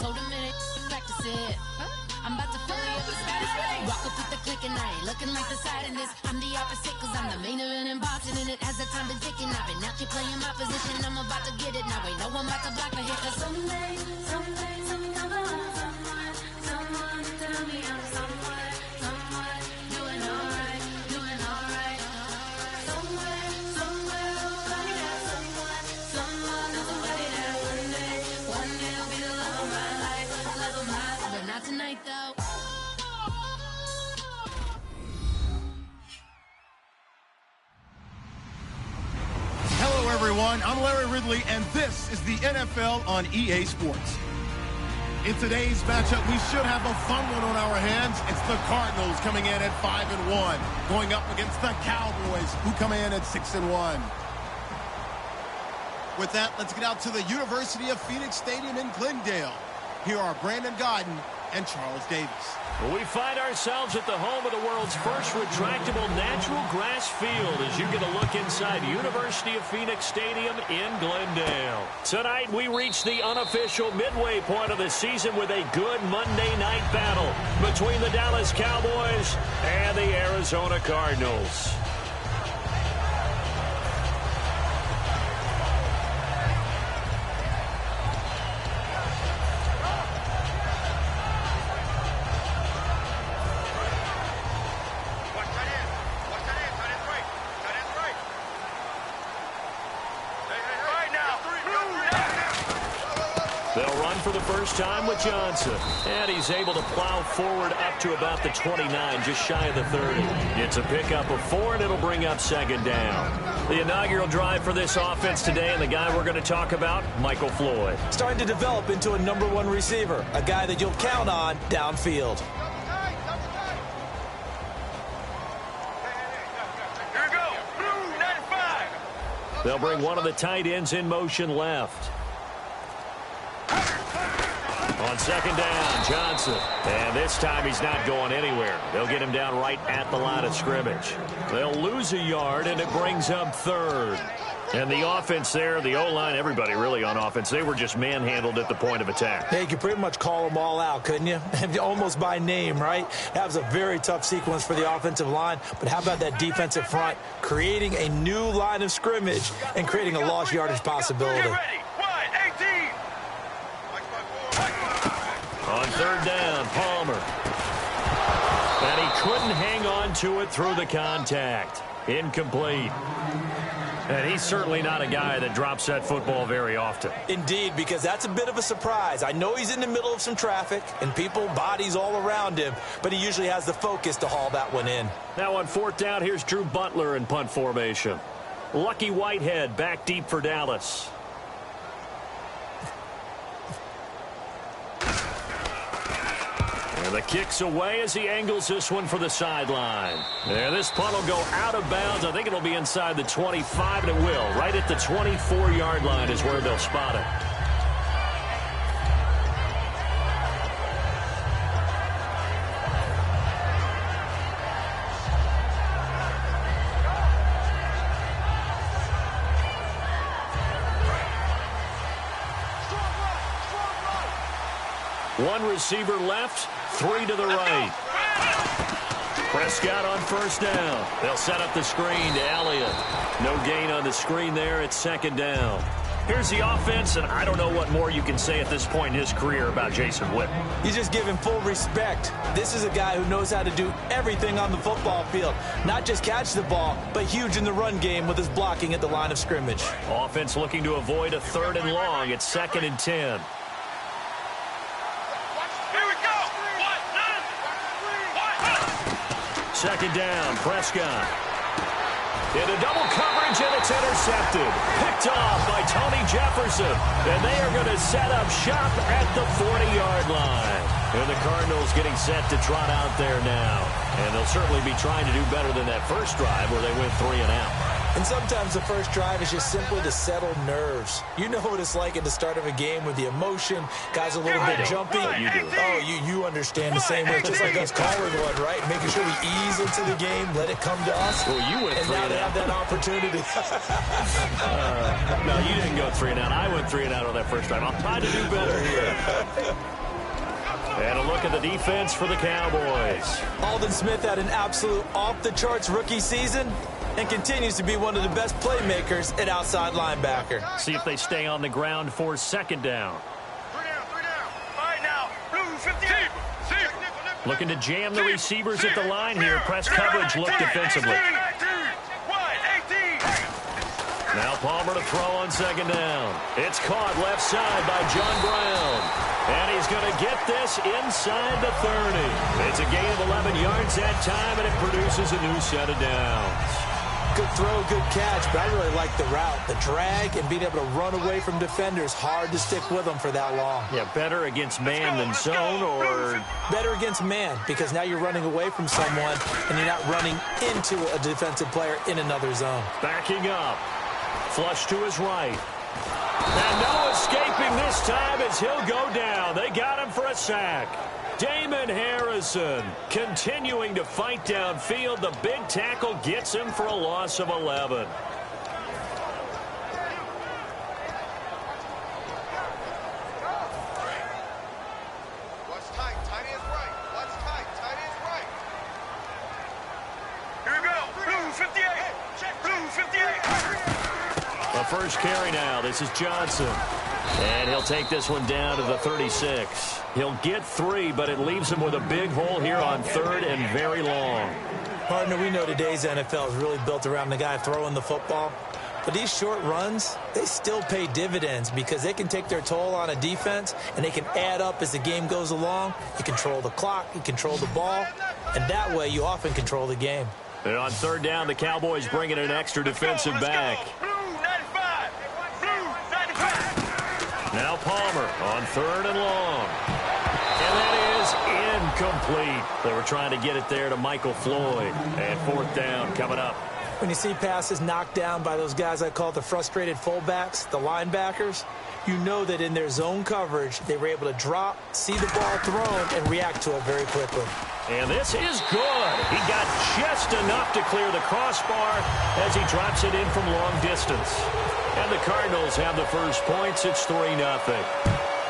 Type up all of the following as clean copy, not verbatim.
told him it ain't practice it. I'm about to fully up the status. Walk up with the click and I ain't looking like the side in this. I'm the opposite cause I'm the main event and boxing and it has the time to tick and I've been out here playing my position. I'm about to get it now. Ain't no one about to block my hit cause someday I'm gonna find someone to tell me I'm someone doing alright. Somewhere, somebody that one day will be the love of my life, but not tonight though. Hello everyone, I'm Larry Ridley and this is the NFL on EA Sports. In today's matchup, we should have a fun one on our hands. It's the Cardinals coming in at 5-1, going up against the Cowboys, who come in at 6-1. With that, let's get out to the University of Phoenix Stadium in Glendale. Here are Brandon Godden and Charles Davis. We find ourselves at the home of the world's first retractable natural grass field as you get a look inside University of Phoenix Stadium in Glendale. Tonight, we reach the unofficial midway point of the season with a good Monday night battle between the Dallas Cowboys and the Arizona Cardinals. They'll run for the first time with Johnson. And he's able to plow forward up to about the 29, just shy of the 30. It's a pickup of 4, and it'll bring up second down. The inaugural drive for this offense today, and the guy we're going to talk about, Michael Floyd. Starting to develop into a #1 receiver, a guy that you'll count on downfield. Here we go. Blue 95. They'll bring one of the tight ends in motion left. On second down, Johnson. And this time he's not going anywhere. They'll get him down right at the line of scrimmage. They'll lose a yard, and it brings up third. And the offense there, the O-line, everybody really on offense, they were just manhandled at the point of attack. Hey, you could pretty much call them all out, couldn't you? Almost by name, right? That was a very tough sequence for the offensive line. But how about that defensive front creating a new line of scrimmage and creating a lost yardage possibility? Get ready. 1-18. On third down, Palmer. And he couldn't hang on to it through the contact. Incomplete. And he's certainly not a guy that drops that football very often. Indeed, because that's a bit of a surprise. I know he's in the middle of some traffic and people, bodies all around him, but he usually has the focus to haul that one in. Now on fourth down, here's Drew Butler in punt formation. Lucky Whitehead back deep for Dallas. And the kick's away as he angles this one for the sideline. And this punt will go out of bounds. I think it'll be inside the 25, and it will. Right at the 24-yard line is where they'll spot it. One receiver left, 3 to the right. Prescott on first down. They'll set up the screen to Elliott. No gain on the screen there. It's second down. Here's the offense, and I don't know what more you can say at this point in his career about Jason Witten. You just give him full respect. This is a guy who knows how to do everything on the football field. Not just catch the ball, but huge in the run game with his blocking at the line of scrimmage. Offense looking to avoid a 3rd and long. It's 2nd and 10. Second down, Prescott. Into double coverage, and it's intercepted. Picked off by Tony Jefferson. And they are going to set up shop at the 40-yard line. And the Cardinals getting set to trot out there now. And they'll certainly be trying to do better than that first drive where they went 3 and out. And sometimes the first drive is just simply to settle nerves. You know what it's like at the start of a game with the emotion, guys a little bit jumpy. You do. Oh, you understand the same way, just like us calling one, right? Making sure we ease into the game, let it come to us. Well, you went and now they have that opportunity. No, you didn't go 3 and out. I went 3 and out on that first drive. I'll try to do better here. And a look at the defense for the Cowboys. Aldon Smith had an absolute off-the-charts rookie season and continues to be one of the best playmakers at outside linebacker. See if they stay on the ground for second down. 3 down. All right, now. Blue 58. Looking to jam the receivers at the line here. Press coverage look defensively. 18. Now Palmer to throw on second down. It's caught left side by John Brown. And he's going to get this inside the 30. It's a gain of 11 yards that time, and it produces a new set of downs. Good throw, good catch, but I really like the route. The drag and being able to run away from defenders, hard to stick with them for that long. Yeah, better against man than zone, or better against man, because now you're running away from someone and you're not running into a defensive player in another zone. Backing up. Flush to his right. And no escaping this time as he'll go down. They got him for a sack. Damon Harrison continuing to fight downfield. The big tackle gets him for a loss of 11. What's tight? Tight is right. What's tight? Tight is right. Here we go. Blue 58. Blue 58. The first carry now. This is Johnson. And he'll take this one down to the 36. He'll get 3, but it leaves him with a big hole here on third and very long. Partner, we know today's NFL is really built around the guy throwing the football. But these short runs, they still pay dividends because they can take their toll on a defense and they can add up as the game goes along. You control the clock, you control the ball, and that way you often control the game. And on third down, the Cowboys bring in an extra defensive back. Blue 95. Blue 95. Now Palmer on third and long. And that is incomplete. They were trying to get it there to Michael Floyd. And fourth down coming up. When you see passes knocked down by those guys I call the frustrated fullbacks, the linebackers, you know that in their zone coverage, they were able to drop, see the ball thrown, and react to it very quickly. And this is good. He got just enough to clear the crossbar as he drops it in from long distance. And the Cardinals have the first points. It's 3-0.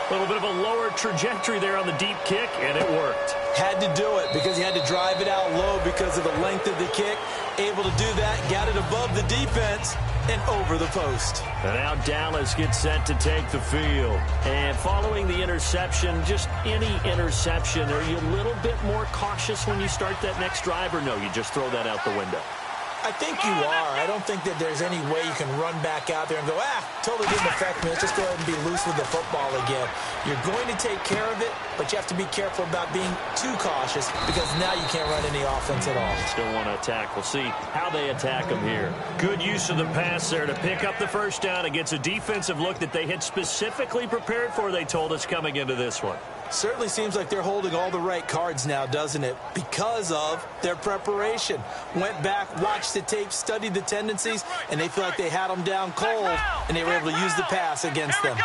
A little bit of a lower trajectory there on the deep kick, and it worked. Had to do it because he had to drive it out low because of the length of the kick. Able to do that, got it above the defense and over the post. And now Dallas gets set to take the field. And following the interception, just any interception, are you a little bit more cautious when you start that next drive, or no, you just throw that out the window? I think you are. I don't think that there's any way you can run back out there and go, totally didn't affect me. Let's just go ahead and be loose with the football again. You're going to take care of it, but you have to be careful about being too cautious because now you can't run any offense at all. Still want to attack. We'll see how they attack them here. Good use of the pass there to pick up the first down against a defensive look that they had specifically prepared for, they told us, coming into this one. Certainly seems like they're holding all the right cards now, doesn't it? Because of their preparation. Went back, watched the tape, studied the tendencies, and they feel like they had them down cold, and they were able to use the pass against them.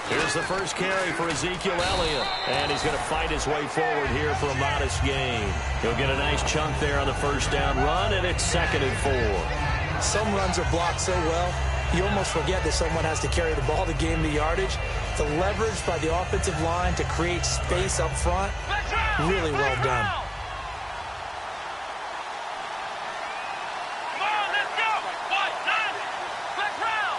Here's the first carry for Ezekiel Elliott, and he's going to fight his way forward here for a modest gain. He'll get a nice chunk there on the first down run, and it's 2nd and 4. Some runs are blocked so well, you almost forget that someone has to carry the ball to gain the yardage. The leverage by the offensive line to create space up front, really well done. Come on, let's go. Flex round.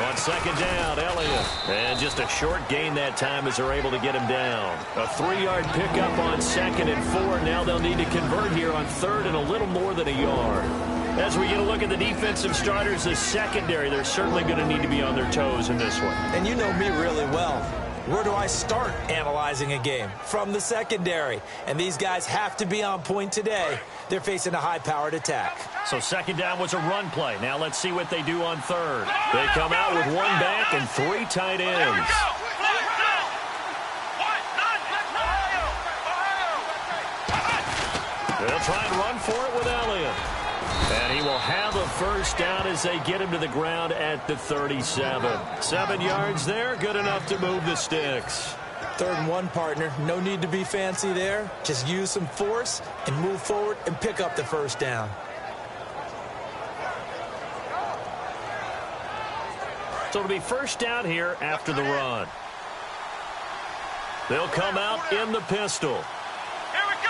On second down, Elliott. And just a short gain that time as they're able to get him down. A 3-yard pickup on 2nd and 4. Now they'll need to convert here on 3rd and a little more than a yard. As we get a look at the defensive starters, the secondary, they're certainly going to need to be on their toes in this one. And you know me really well. Where do I start analyzing a game? From the secondary. And these guys have to be on point today. They're facing a high-powered attack. So second down was a run play. Now let's see what they do on third. They come out with 1 back and 3 tight ends. They'll try and run for it with Elliott. And he will have a first down as they get him to the ground at the 37. 7 yards there, good enough to move the sticks. 3rd and 1, partner. No need to be fancy there. Just use some force and move forward and pick up the first down. So it'll be first down here after the run. They'll come out in the pistol. Here we go.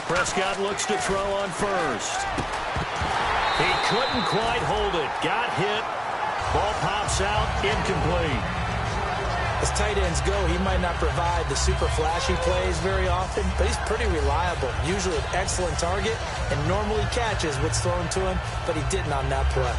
Prescott looks to throw on first. He couldn't quite hold it. Got hit. Ball pops out. Incomplete. As tight ends go, he might not provide the super flashy plays very often, but he's pretty reliable. Usually an excellent target and normally catches what's thrown to him, but he didn't on that play.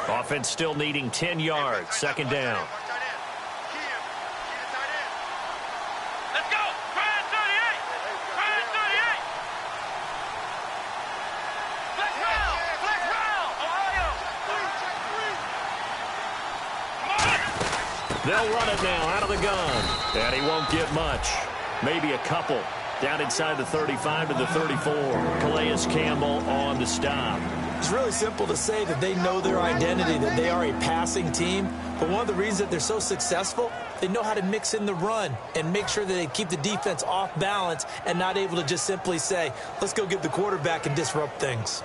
Offense still needing 10 yards. 2nd down. Let's go. Try 38. Try 38. Flex round. Flex round. Ohio. They'll run it now out of the gun. And he won't get much. Maybe a couple. Down inside the 35 to the 34. Calais Campbell on the stop. It's really simple to say that they know their identity, that they are a passing team. But one of the reasons that they're so successful, they know how to mix in the run and make sure that they keep the defense off balance and not able to just simply say, let's go get the quarterback and disrupt things.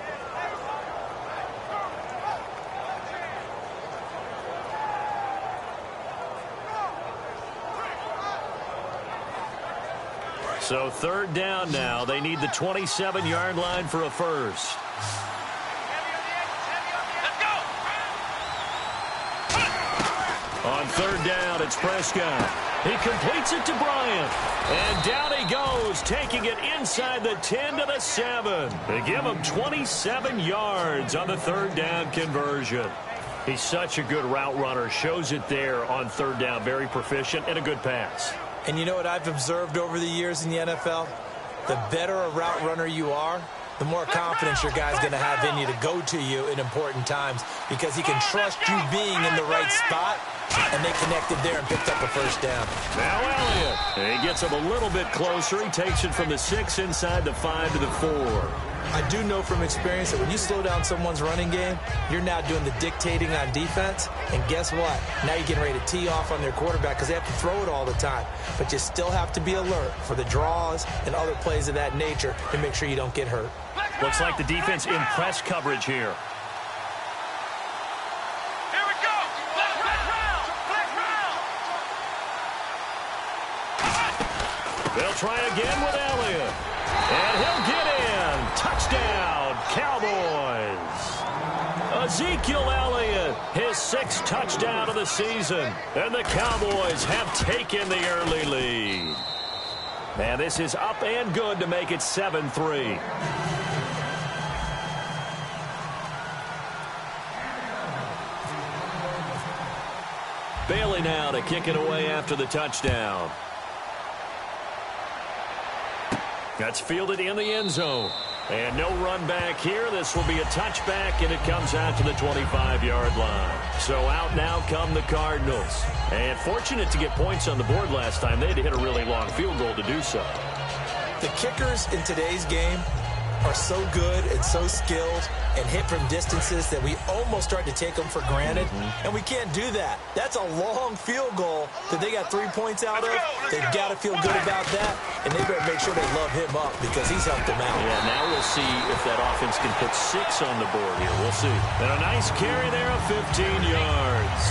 So 3rd down now. They need the 27-yard line for a first. On 3rd down, it's Prescott. He completes it to Bryant. And down he goes, taking it inside the 10 to the 7. They give him 27 yards on the 3rd down conversion. He's such a good route runner. Shows it there on 3rd down. Very proficient and a good pass. And you know what I've observed over the years in the NFL? The better a route runner you are, the more confidence your guy's going to have in you to go to you in important times because he can trust you being in the right spot, and they connected there and picked up a first down. Now Elliott. He gets him a little bit closer. He takes it from the 6 inside the 5 to the 4. I do know from experience that when you slow down someone's running game, you're now doing the dictating on defense. And guess what? Now you're getting ready to tee off on their quarterback because they have to throw it all the time. But you still have to be alert for the draws and other plays of that nature to make sure you don't get hurt. Looks like the defense in press coverage here. Here we go. Flex round. Flex round. They'll try again with Elliott. And he'll get in. Touchdown, Cowboys. Ezekiel Elliott, his 6th touchdown of the season. And the Cowboys have taken the early lead. And this is up and good to make it 7-3. Bailey now to kick it away after the touchdown. That's fielded in the end zone. And no run back here. This will be a touchback, and it comes out to the 25-yard line. So out now come the Cardinals. And fortunate to get points on the board last time. They had to hit a really long field goal to do so. The kickers in today's game are so good and so skilled and hit from distances that we almost start to take them for granted, and we can't do that. That's a long field goal that they got 3 points out of. They've got to feel good about that, and they better make sure they love him up because he's helped them out. Yeah, now we'll see if that offense can put 6 on the board here. We'll see. And a nice carry there of 15 yards.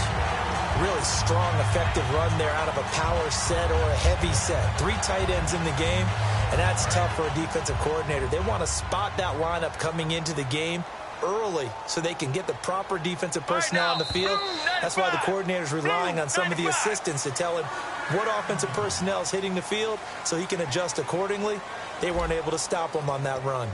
Really strong, effective run there out of a power set or a heavy set. 3 tight ends in the game, and that's tough for a defensive coordinator. They want to spot that lineup coming into the game early so they can get the proper defensive personnel on the field. That's why the coordinator's relying on some of the assistants to tell him what offensive personnel is hitting the field so he can adjust accordingly. They weren't able to stop him on that run.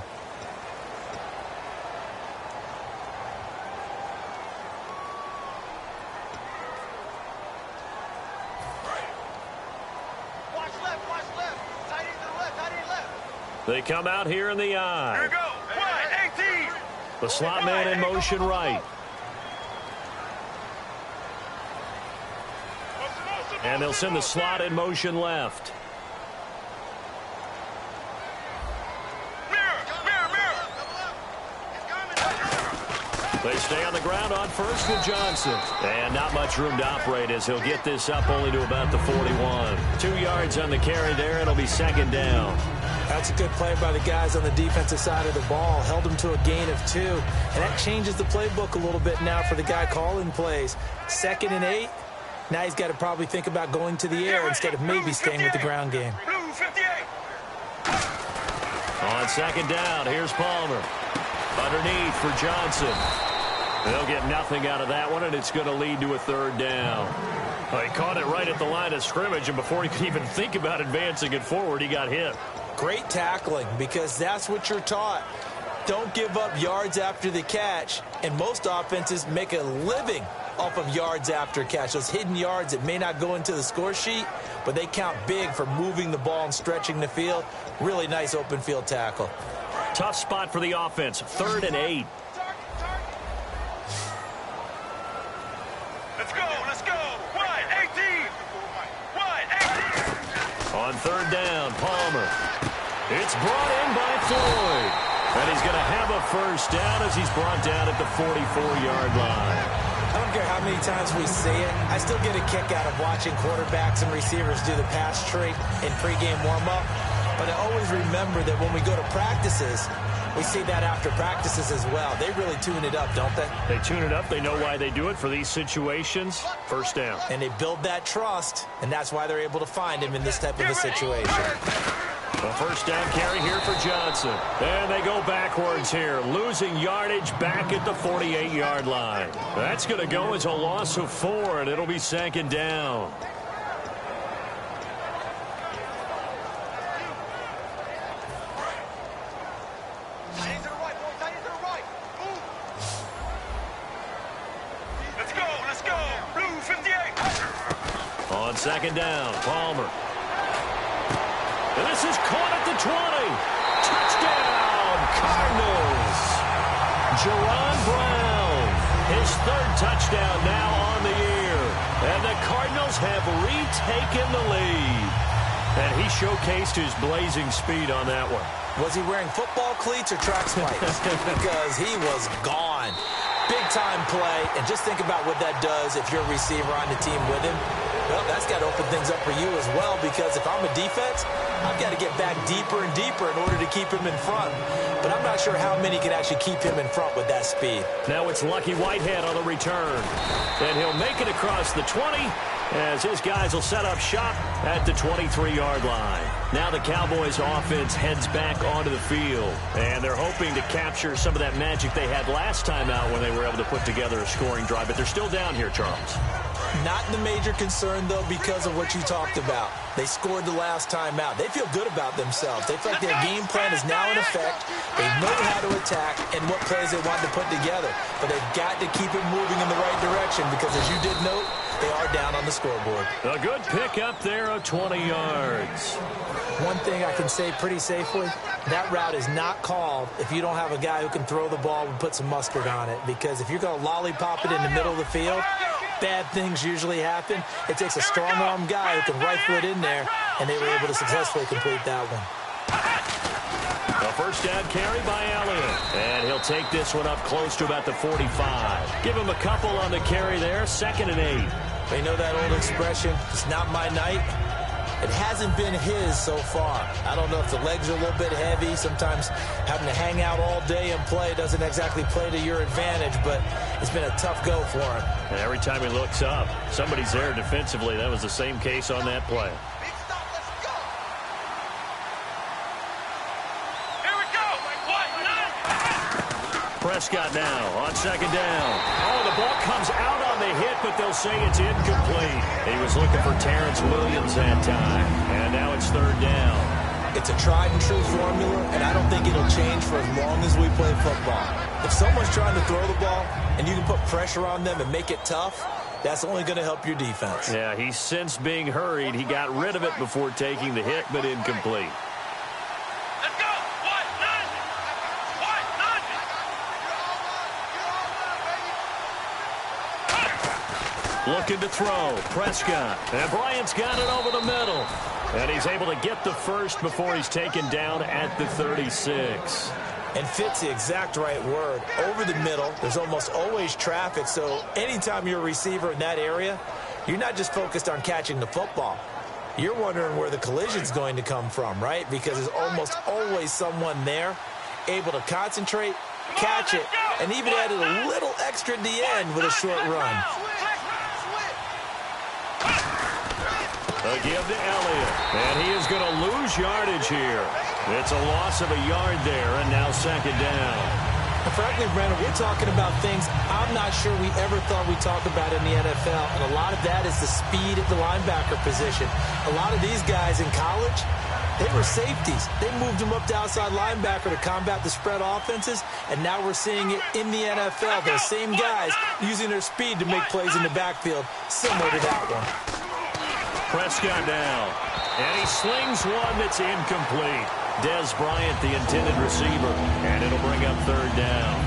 They come out here in the eye. Here we go. Right, 18. The slot man in motion right. And they'll send the slot in motion left. They stay on the ground on first with Johnson. And not much room to operate as he'll get this up only to about the 41. 2 yards on the carry there. It'll be second down. That's a good play by the guys on the defensive side of the ball. Held them to a gain of 2. And that changes the playbook a little bit now for the guy calling plays. 2nd and 8. Now he's got to probably think about going to the air instead of maybe staying with the ground game. On second down, here's Palmer. Underneath for Johnson. They'll get nothing out of that one, and it's going to lead to a third down. Well, he caught it right at the line of scrimmage, and before he could even think about advancing it forward, he got hit. Great tackling, because that's what you're taught. Don't give up yards after the catch, and most offenses make a living off of yards after catch. Those hidden yards that may not go into the score sheet, but they count big for moving the ball and stretching the field. Really nice open field tackle. Tough spot for the offense, 3rd and 8. Let's go. Wide, 18. Wide, 18. On 3rd down, Palmer. It's brought in by Floyd. And he's going to have a first down as he's brought down at the 44-yard line. I don't care how many times we see it. I still get a kick out of watching quarterbacks and receivers do the pass tree in pregame warm-up. But I always remember that when we go to practices, we see that after practices as well. They really tune it up, don't they? They tune it up. They know why they do it for these situations. First down. And they build that trust, and that's why they're able to find him in this type of a situation. A first down carry here for Johnson. And they go backwards here, losing yardage back at the 48-yard line. That's going to go as a loss of 4, and it'll be 2nd down. On 2nd down, Palmer. And this is caught at the 20. Touchdown, Cardinals. Jerron Brown, his 3rd touchdown now on the year. And the Cardinals have retaken the lead. And he showcased his blazing speed on that one. Was he wearing football cleats or track spikes? Because he was gone. Big-time play, and just think about what that does if you're a receiver on the team with him. Well, that's got to open things up for you as well, because if I'm a defense, I've got to get back deeper and deeper in order to keep him in front. But I'm not sure how many can actually keep him in front with that speed. Now it's Lucky Whitehead on the return. And he'll make it across the 20 as his guys will set up shop at the 23-yard line. Now the Cowboys offense heads back onto the field. And they're hoping to capture some of that magic they had last time out when they were able to put together a scoring drive. But they're still down here, Charles. Not the major concern, though, because of what you talked about. They scored the last time out. They feel good about themselves. They feel like their game plan is now in effect. They know how to attack and what plays they want to put together. But they've got to keep it moving in the right direction because, as you did note, they are down on the scoreboard. A good pick up there of 20 yards. One thing I can say pretty safely, that route is not called if you don't have a guy who can throw the ball and put some mustard on it. Because if you're going to lollipop it in the middle of the field, bad things usually happen. It takes a strong-arm guy who can rifle it in there, and they were able to successfully complete that one. A first down carry by Elliott. And he'll take this one up close to about the 45. Give him a couple on the carry there, 2nd and 8. They know that old expression, it's not my night. It hasn't been his so far. I don't know if the legs are a little bit heavy. Sometimes having to hang out all day and play doesn't exactly play to your advantage, but it's been a tough go for him. And every time he looks up, somebody's there defensively. That was the same case on that play. Prescott now on 2nd down. Oh, the ball comes out on the hit, but they'll say it's incomplete. He was looking for Terrence Williams that time, and now it's 3rd down. It's a tried-and-true formula, and I don't think it'll change for as long as we play football. If someone's trying to throw the ball and you can put pressure on them and make it tough, that's only going to help your defense. Yeah, he sensed being hurried. He got rid of it before taking the hit, but incomplete. Let's go! Looking to throw. Prescott. And Bryant's got it over the middle. And he's able to get the first before he's taken down at the 36. And fit's the exact right word. Over the middle, there's almost always traffic, so anytime you're a receiver in that area, you're not just focused on catching the football. You're wondering where the collision's going to come from, right? Because there's almost always someone there able to concentrate, catch it, and even added a little extra at the end with a short run. A give to Elliott, and he is going to lose yardage here. It's a loss of a yard there, and now second down. Frankly, Brandon, we're talking about things I'm not sure we ever thought we'd talk about in the NFL, and a lot of that is the speed at the linebacker position. A lot of these guys in college, they were safeties. They moved them up to outside linebacker to combat the spread offenses, and now we're seeing it in the NFL. Those same guys using their speed to make plays in the backfield, similar to that one. Prescott down, and he slings one that's incomplete. Dez Bryant, the intended receiver, and it'll bring up third down.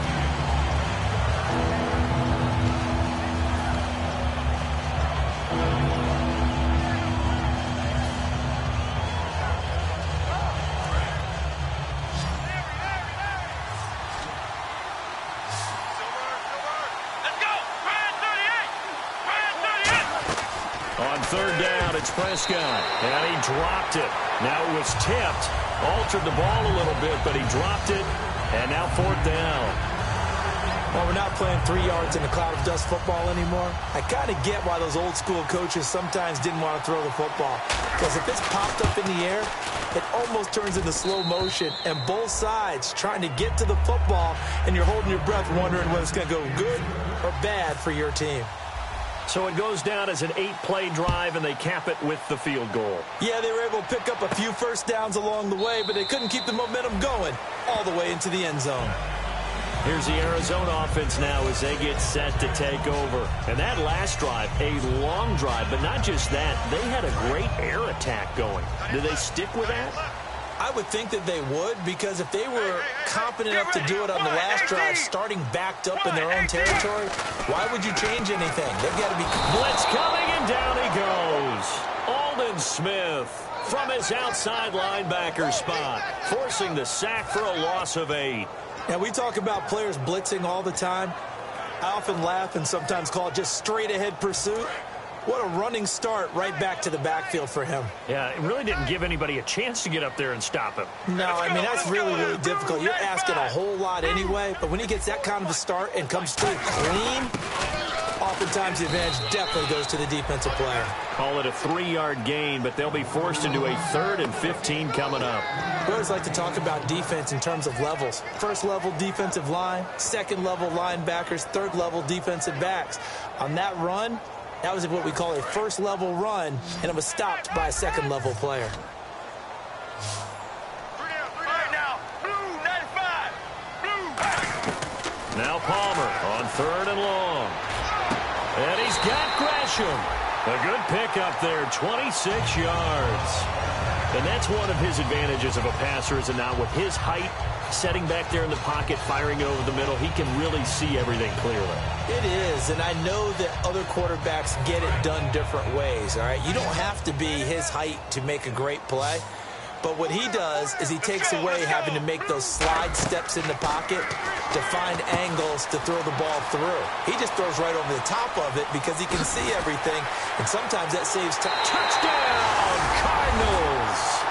On third down, it's Prescott, and he dropped it. Now it was tipped, altered the ball a little bit, but he dropped it, and now fourth down. Well, we're not playing 3 yards in a cloud of dust football anymore. I kind of get why those old school coaches sometimes didn't want to throw the football. Because if it's popped up in the air, it almost turns into slow motion, and both sides trying to get to the football, and you're holding your breath wondering whether it's going to go good or bad for your team. So it goes down as an 8-play drive, and they cap it with the field goal. Yeah, they were able to pick up a few first downs along the way, but they couldn't keep the momentum going all the way into the end zone. Here's the Arizona offense now as they get set to take over. And that last drive, a long drive, but not just that. They had a great air attack going. Do they stick with that? I would think that they would, because if they were competent enough to do it on the last drive, starting backed up in their own territory, why would you change anything? They've got to be... Blitz coming, and down he goes. Aldon Smith from his outside linebacker spot, forcing the sack for a loss of 8. Now, we talk about players blitzing all the time. I often laugh and sometimes call it just straight-ahead pursuit. What a running start right back to the backfield for him. Yeah, it really didn't give anybody a chance to get up there and stop him. No, I mean, that's really, really difficult. You're asking a whole lot anyway, but when he gets that kind of a start and comes through clean, oftentimes the advantage definitely goes to the defensive player. Call it a 3-yard gain, but they'll be forced into a 3rd and 15 coming up. We always like to talk about defense in terms of levels. First level defensive line, second level linebackers, third level defensive backs. On that run, that was what we call a first-level run, and it was stopped by a second-level player. Now Palmer on 3rd and long. And he's got Gresham. A good pickup there, 26 yards. And that's one of his advantages of a passer, is now with his height, setting back there in the pocket, firing over the middle, he can really see everything clearly. It is, and I know that other quarterbacks get it done different ways, all right? You don't have to be his height to make a great play, but what he does is he takes away having to make those slide steps in the pocket to find angles to throw the ball through. He just throws right over the top of it because he can see everything, and sometimes that saves time. Touchdown, Cardinals!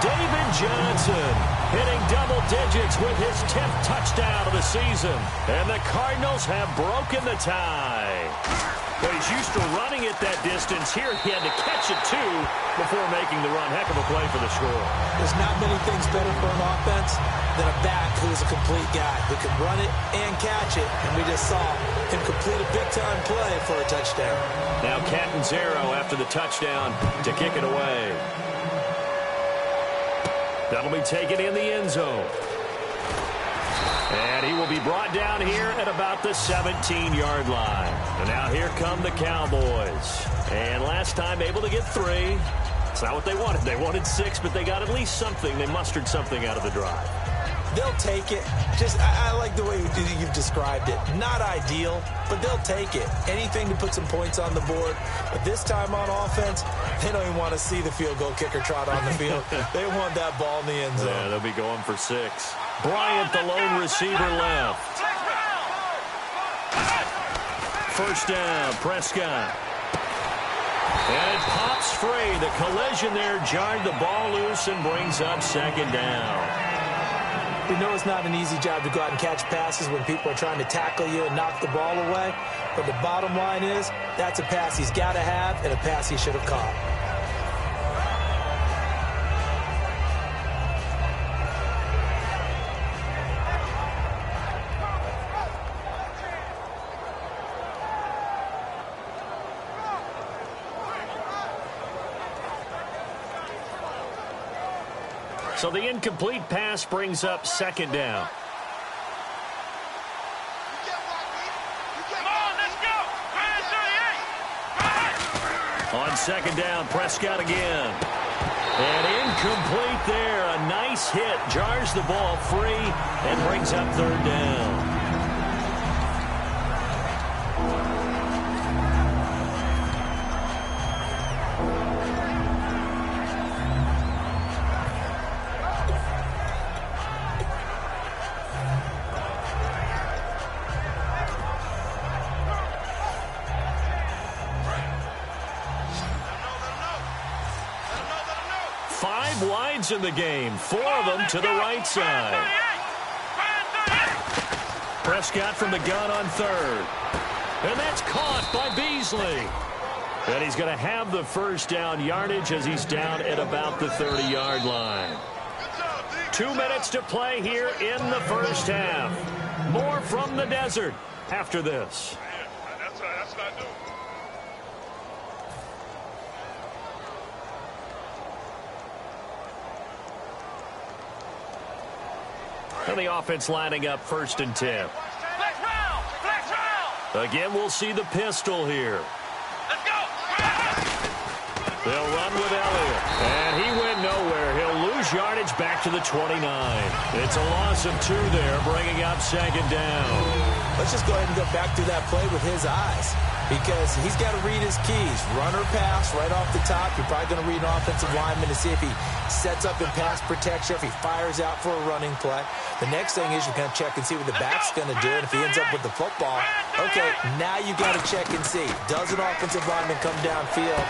David Johnson hitting double digits with his 10th touchdown of the season. And the Cardinals have broken the tie. Well, he's used to running it that distance. Here he had to catch it, too, before making the run. Heck of a play for the score. There's not many things better for an offense than a back who's a complete guy who can run it and catch it. And we just saw him complete a big-time play for a touchdown. Now Catanzaro after the touchdown to kick it away. That'll be taken in the end zone. And he will be brought down here at about the 17-yard line. And now here come the Cowboys. And last time able to get 3. It's not what they wanted. They wanted 6, but they got at least something. They mustered something out of the drive. They'll take it. Just, I like the way you've described it. Not ideal, but they'll take it. Anything to put some points on the board. But this time on offense, they don't even want to see the field goal kicker trot on the field. They want that ball in the end zone. Yeah, they'll be going for 6. Bryant, the lone receiver, left. First down, Prescott. And it pops free. The collision there jarred the ball loose and brings up second down. We know it's not an easy job to go out and catch passes when people are trying to tackle you and knock the ball away. But the bottom line is, that's a pass he's got to have and a pass he should have caught. So the incomplete pass brings up second down. On second down, Prescott again. And incomplete there. A nice hit. Jars the ball free and brings up third down. Wides in the game, 4 of them to the right side. Prescott from the gun on third. And that's caught by Beasley. And he's going to have the first down yardage as he's down at about the 30-yard line. 2 minutes to play here in the first half. More from the desert after this. That's not new. And the offense lining up 1st and 10. Flex round! Again, we'll see the pistol here. Let's go! They'll run with Elliott. And he went nowhere. He'll lose yardage back to the 29. It's a loss of 2 there, bringing up second down. Let's just go ahead and go back through that play with his eyes, because he's got to read his keys. Run or pass right off the top. You're probably going to read an offensive lineman to see if he sets up in pass protection, if he fires out for a running play. The next thing is you're going to check and see what the back's going to do, and if he ends up with the football, okay, now you got to check and see. Does an offensive lineman come downfield?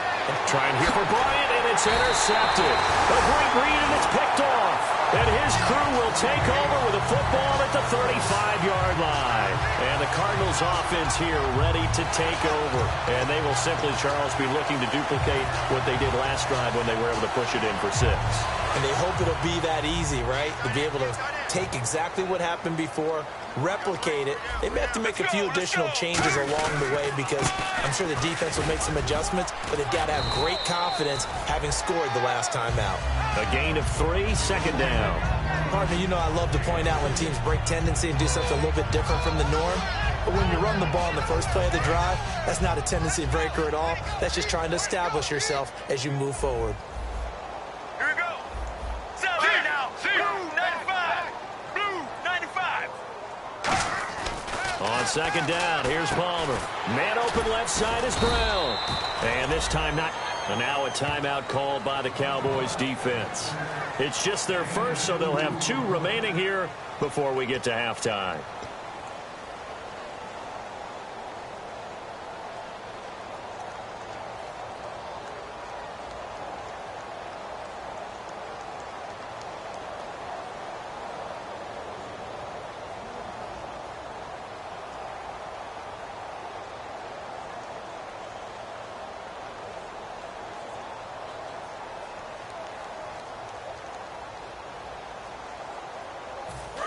Trying here for Bryant, and it's intercepted. A great read, and it's picked off. And his crew will take over with a football at the 35-yard line. And the Cardinals offense here ready to take over. And they will simply, Charles, be looking to duplicate what they did last drive when they were able to push it in for 6. And they hope it'll be that easy, right? To be able to take exactly what happened before, replicate it. They may have to make a few additional changes along the way, because I'm sure the defense will make some adjustments, but they've got to have great confidence having scored the last time out. A gain of 3, second down. Partner, you know I love to point out when teams break tendency and do something a little bit different from the norm. But when you run the ball in the first play of the drive, that's not a tendency breaker at all. That's just trying to establish yourself as you move forward. Here we go. Sound here now. Blue 95. Blue 95. On second down, here's Palmer. Man open left side is Brown. And this time not. And now a timeout called by the Cowboys defense. It's just their first, so they'll have 2 remaining here before we get to halftime.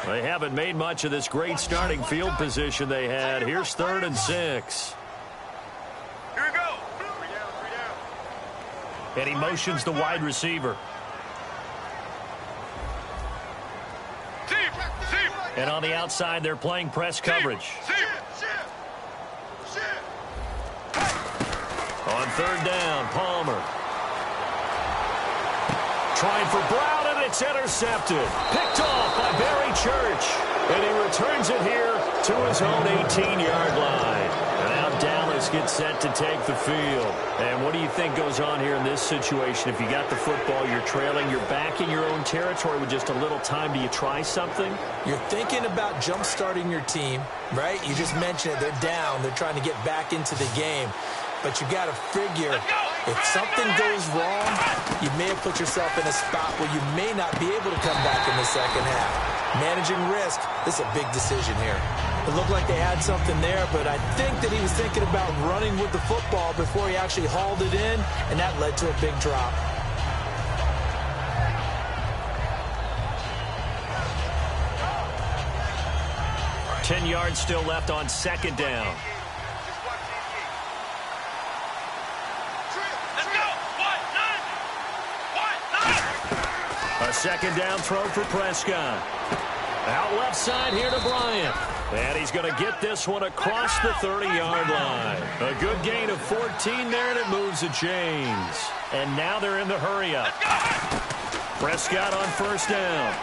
They haven't made much of this great starting field position they had. Here's 3rd and 6. Here we go. 3 down. And he motions the wide receiver. And on the outside, they're playing press coverage. On 3rd down, Palmer. Trying for Brown, and it's intercepted. Picked off by Barry Church. And he returns it here to his own 18-yard line. And now Dallas gets set to take the field. And what do you think goes on here in this situation? If you got the football, you're trailing, you're back in your own territory with just a little time. Do you try something? You're thinking about jump-starting your team, right? You just mentioned it. They're down. They're trying to get back into the game. But you got to figure, if something goes wrong, you may have put yourself in a spot where you may not be able to come back in the second half. Managing risk, this is a big decision here. It looked like they had something there, but I think that he was thinking about running with the football before he actually hauled it in, and that led to a big drop. Ten yards still left on second down. A second down throw for Prescott. Out left side here to Bryant. And he's going to get this one across the 30-yard line. A good gain of 14 there, and it moves the chains. And now they're in the hurry-up. Prescott on first down.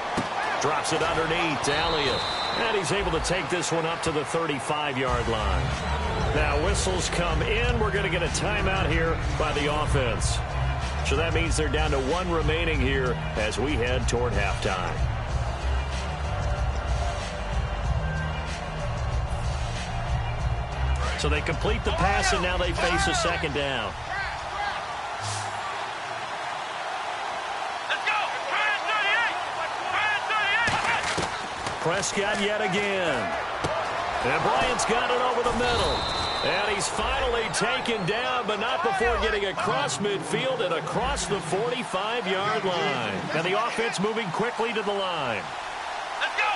Drops it underneath to Elliott. And he's able to take this one up to the 35-yard line. Now whistles come in. We're going to get a timeout here by the offense. So that means they're down to one remaining here as we head toward halftime. So they complete the pass, and now they face a second down. Let's go! Prescott yet again. And Bryant's got it over the middle. And he's finally taken down, but not before getting across midfield and across the 45-yard line. And the offense moving quickly to the line. Let's go!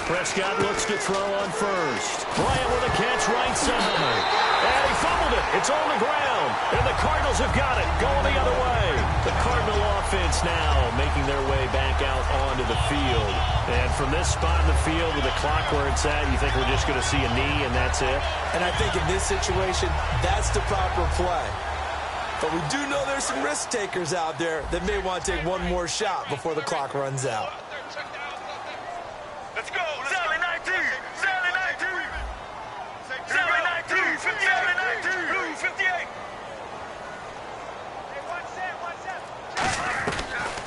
Prescott looks to throw on first. Bryant with a catch right side. And he fumbled it. It's on the ground. And the Cardinals have got it. Going the other way. The Cardinal offense now making their way back out onto the field. And from this spot in the field with the clock where it's at, you think we're just going to see a knee and that's it? And I think in this situation, that's the proper play. But we do know there's some risk takers out there that may want to take one more shot before the clock runs out. Let's go! Sally 19! Sally 19! Sally 19! 58! Blue 58!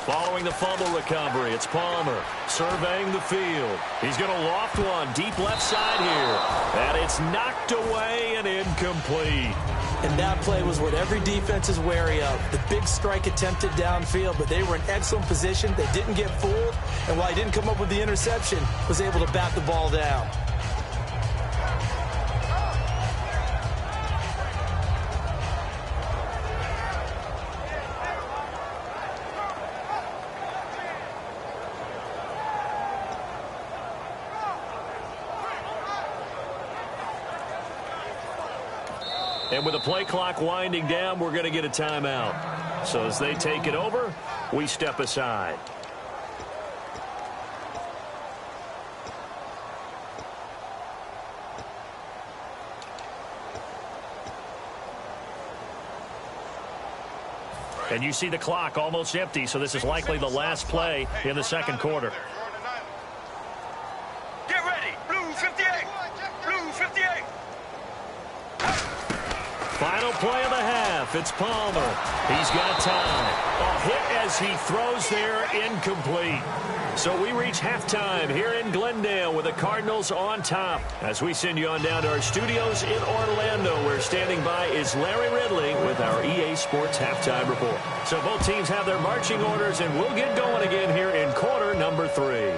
Following the fumble recovery, it's Palmer surveying the field. He's going to loft one deep left side here. And it's knocked away and incomplete. And that play was what every defense is wary of. The big strike attempted downfield, but they were in excellent position. They didn't get fooled. And while he didn't come up with the interception, was able to bat the ball down. And with the play clock winding down, we're going to get a timeout. So as they take it over, we step aside. And you see the clock almost empty, so this is likely the last play in the second quarter. Get ready! Blue 58! Blue 58! Final play of the half. It's Palmer. He's got time. A hit as he throws there, incomplete. So we reach halftime here in Glendale with the Cardinals on top. As we send you on down to our studios in Orlando, where standing by is Larry Ridley with our EA Sports Halftime Report. So both teams have their marching orders, and we'll get going again here in quarter number 3.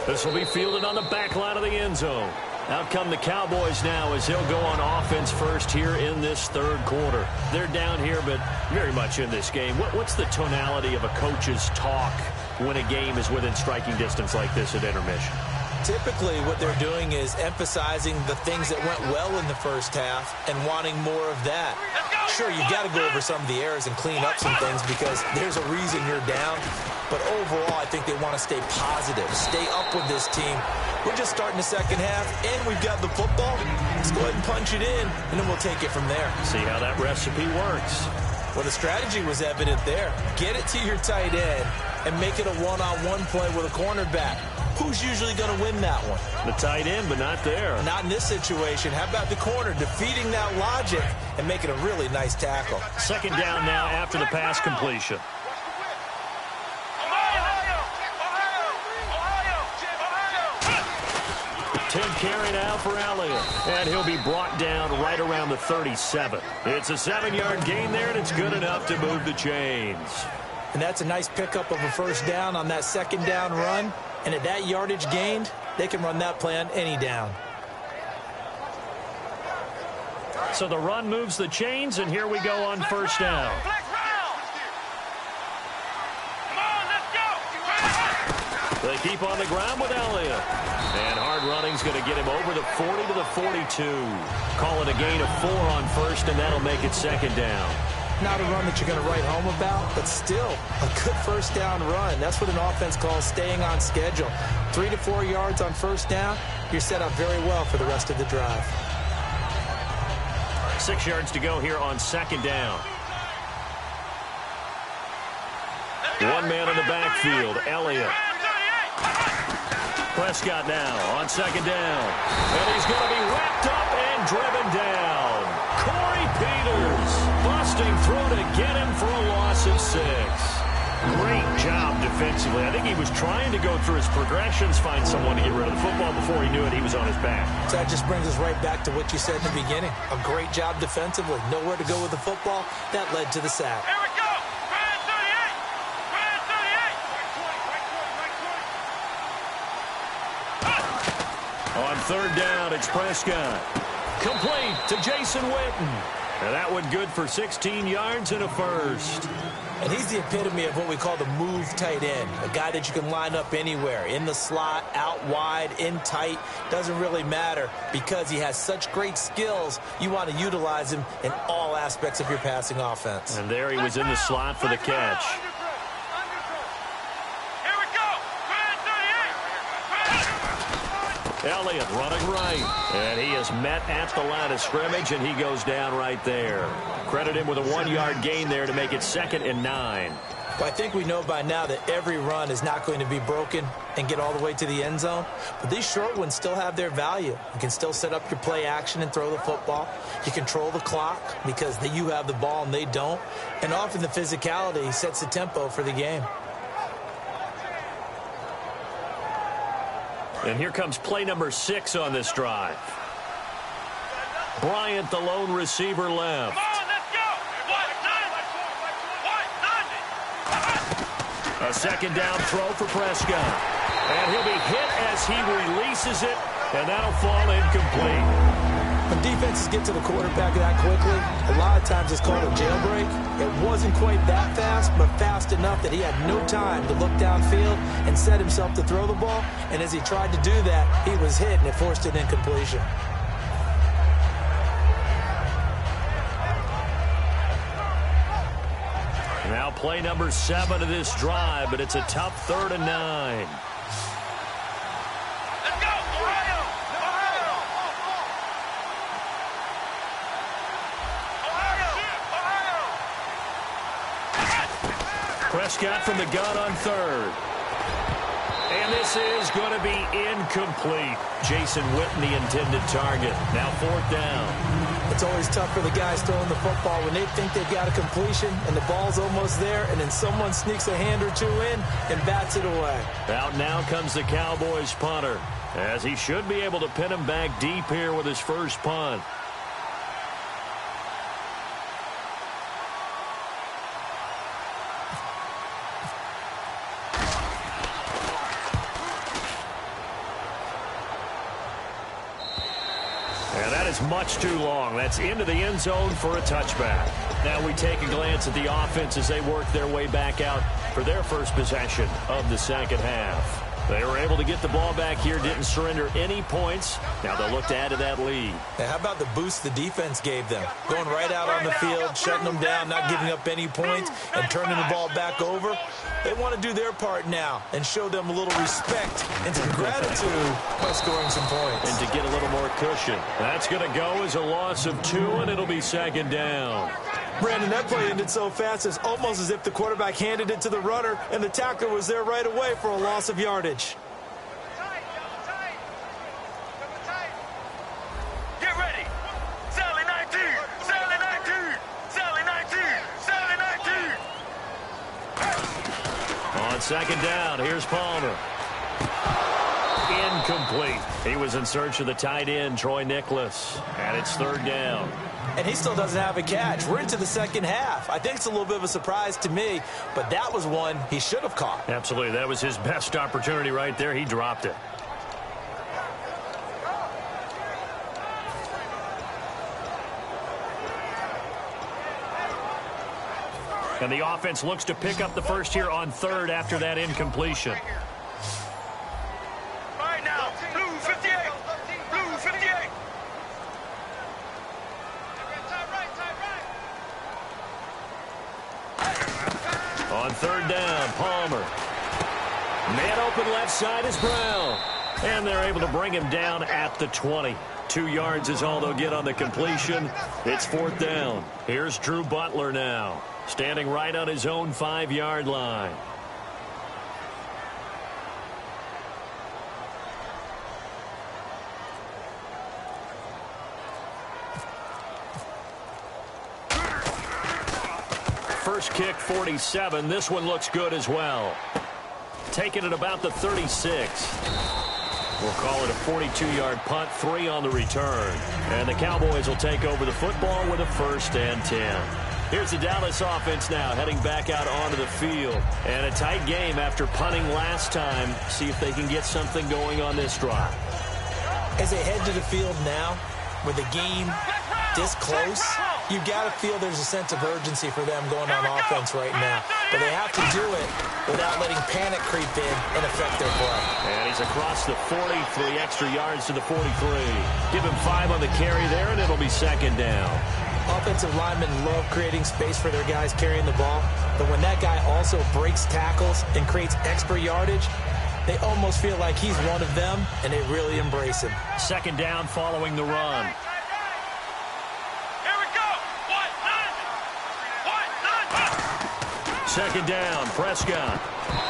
This will be fielded on the back line of the end zone. Out come the Cowboys now as they'll go on offense first here in this third quarter. They're down here, but very much in this game. What's the tonality of a coach's talk when a game is within striking distance like this at intermission? Typically, what they're doing is emphasizing the things that went well in the first half and wanting more of that. Sure, you've got to go over some of the errors and clean up some things because there's a reason you're down. But overall, I think they want to stay positive, stay up with this team. We're just starting the second half, and we've got the football. Let's go ahead and punch it in, and then we'll take it from there. See how that recipe works. Well, the strategy was evident there. Get it to your tight end and make it a one-on-one play with a cornerback. Who's usually going to win that one? The tight end, but not there. Not in this situation. How about the corner defeating that logic and making a really nice tackle? Second down now after the pass completion. Tim carry now for Elliott, and he'll be brought down right around the 37. It's a 7-yard gain there, and it's good enough to move the chains. And that's a nice pickup of a first down on that second down run. And at that yardage gained, they can run that play on any down. So the run moves the chains, and here we go on first down. They keep on the ground with Elliott. And hard running's going to get him over the 40 to the 42. Call it a gain of 4 on first, and that'll make it second down. Not a run that you're going to write home about, but still a good first down run. That's what an offense calls staying on schedule. 3 to 4 yards on first down, you're set up very well for the rest of the drive. 6 yards to go here on second down. One man in the backfield, Elliott. Prescott now on second down. And he's going to be wrapped up and driven down. Corey Peters busting through to get him for a loss of 6. Great job defensively. I think he was trying to go through his progressions, find someone to get rid of the football. Before he knew it, he was on his back. So that just brings us right back to what you said in the beginning. A great job defensively. Nowhere to go with the football. That led to the sack. Here we go. On third down, it's Prescott. Complete to Jason Witten. And that one good for 16 yards and a first. And he's the epitome of what we call the move tight end. A guy that you can line up anywhere. In the slot, out wide, in tight. Doesn't really matter because he has such great skills. You want to utilize him in all aspects of your passing offense. And there he was in the slot for the catch. Elliott running right, and he is met at the line of scrimmage, and he goes down right there. Credit him with a 1-yard gain there to make it 2nd and 9. Well, I think we know by now that every run is not going to be broken and get all the way to the end zone, but these short ones still have their value. You can still set up your play action and throw the football. You control the clock because you have the ball and they don't, and often the physicality sets the tempo for the game. And here comes play number 6 on this drive. Bryant, the lone receiver, left. A second down throw for Prescott. And he'll be hit as he releases it, and that'll fall incomplete. When defenses get to the quarterback that quickly, a lot of times it's called a jailbreak. It wasn't quite that fast, but fast enough that he had no time to look downfield and set himself to throw the ball. And as he tried to do that, he was hit, and it forced an incompletion. Now play number 7 of this drive, but it's a tough 3rd and 9. Prescott from the gun on 3rd. And this is going to be incomplete. Jason Witten, the intended target. Now 4th down. It's always tough for the guys throwing the football when they think they've got a completion and the ball's almost there, and then someone sneaks a hand or two in and bats it away. Out now comes the Cowboys punter, as he should be able to pin him back deep here with his first punt. Much too long. That's into the end zone for a touchback. Now we take a glance at the offense as they work their way back out for their first possession of the second half. They were able to get the ball back here, didn't surrender any points. Now they'll look to add to that lead. Now, how about the boost the defense gave them? Going right out on the field, shutting them down, not giving up any points, and turning the ball back over. They want to do their part now and show them a little respect and some gratitude by scoring some points. And to get a little more cushion. That's going to go as a loss of 2, and it'll be 2nd down. Brandon, that play ended so fast, it's almost as if the quarterback handed it to the runner, and the tackler was there right away for a loss of yardage. Get ready. Sally 19. Sally 19. Sally 19. Sally 19. On second down, here's Palmer. Incomplete. He was in search of the tight end, Troy Nicholas. And it's third down. And he still doesn't have a catch. We're into the second half. I think it's a little bit of a surprise to me, but that was one he should have caught. Absolutely. That was his best opportunity right there. He dropped it. And the offense looks to pick up the first here on third after that incompletion. All right now, blue 58. Blue 58. On third down, Palmer. Man open left side is Brown. And they're able to bring him down at the 20. 2 yards is all they'll get on the completion. It's fourth down. Here's Drew Butler now, standing right on his own 5-yard line. First kick, 47. This one looks good as well. Taking it about the 36. We'll call it a 42-yard punt, 3 on the return. And the Cowboys will take over the football with a 1st and 10. Here's the Dallas offense now heading back out onto the field. And a tight game after punting last time. See if they can get something going on this drive. As they head to the field now, with the game this close, you've got to feel there's a sense of urgency for them going on offense right now. But they have to do it without letting panic creep in and affect their play. And he's across the 40, 3 extra yards to the 43. Give him 5 on the carry there, and it'll be second down. Offensive linemen love creating space for their guys carrying the ball, but when that guy also breaks tackles and creates extra yardage, they almost feel like he's one of them, and they really embrace him. Second down following the run. Here we go. What? Second down, Prescott.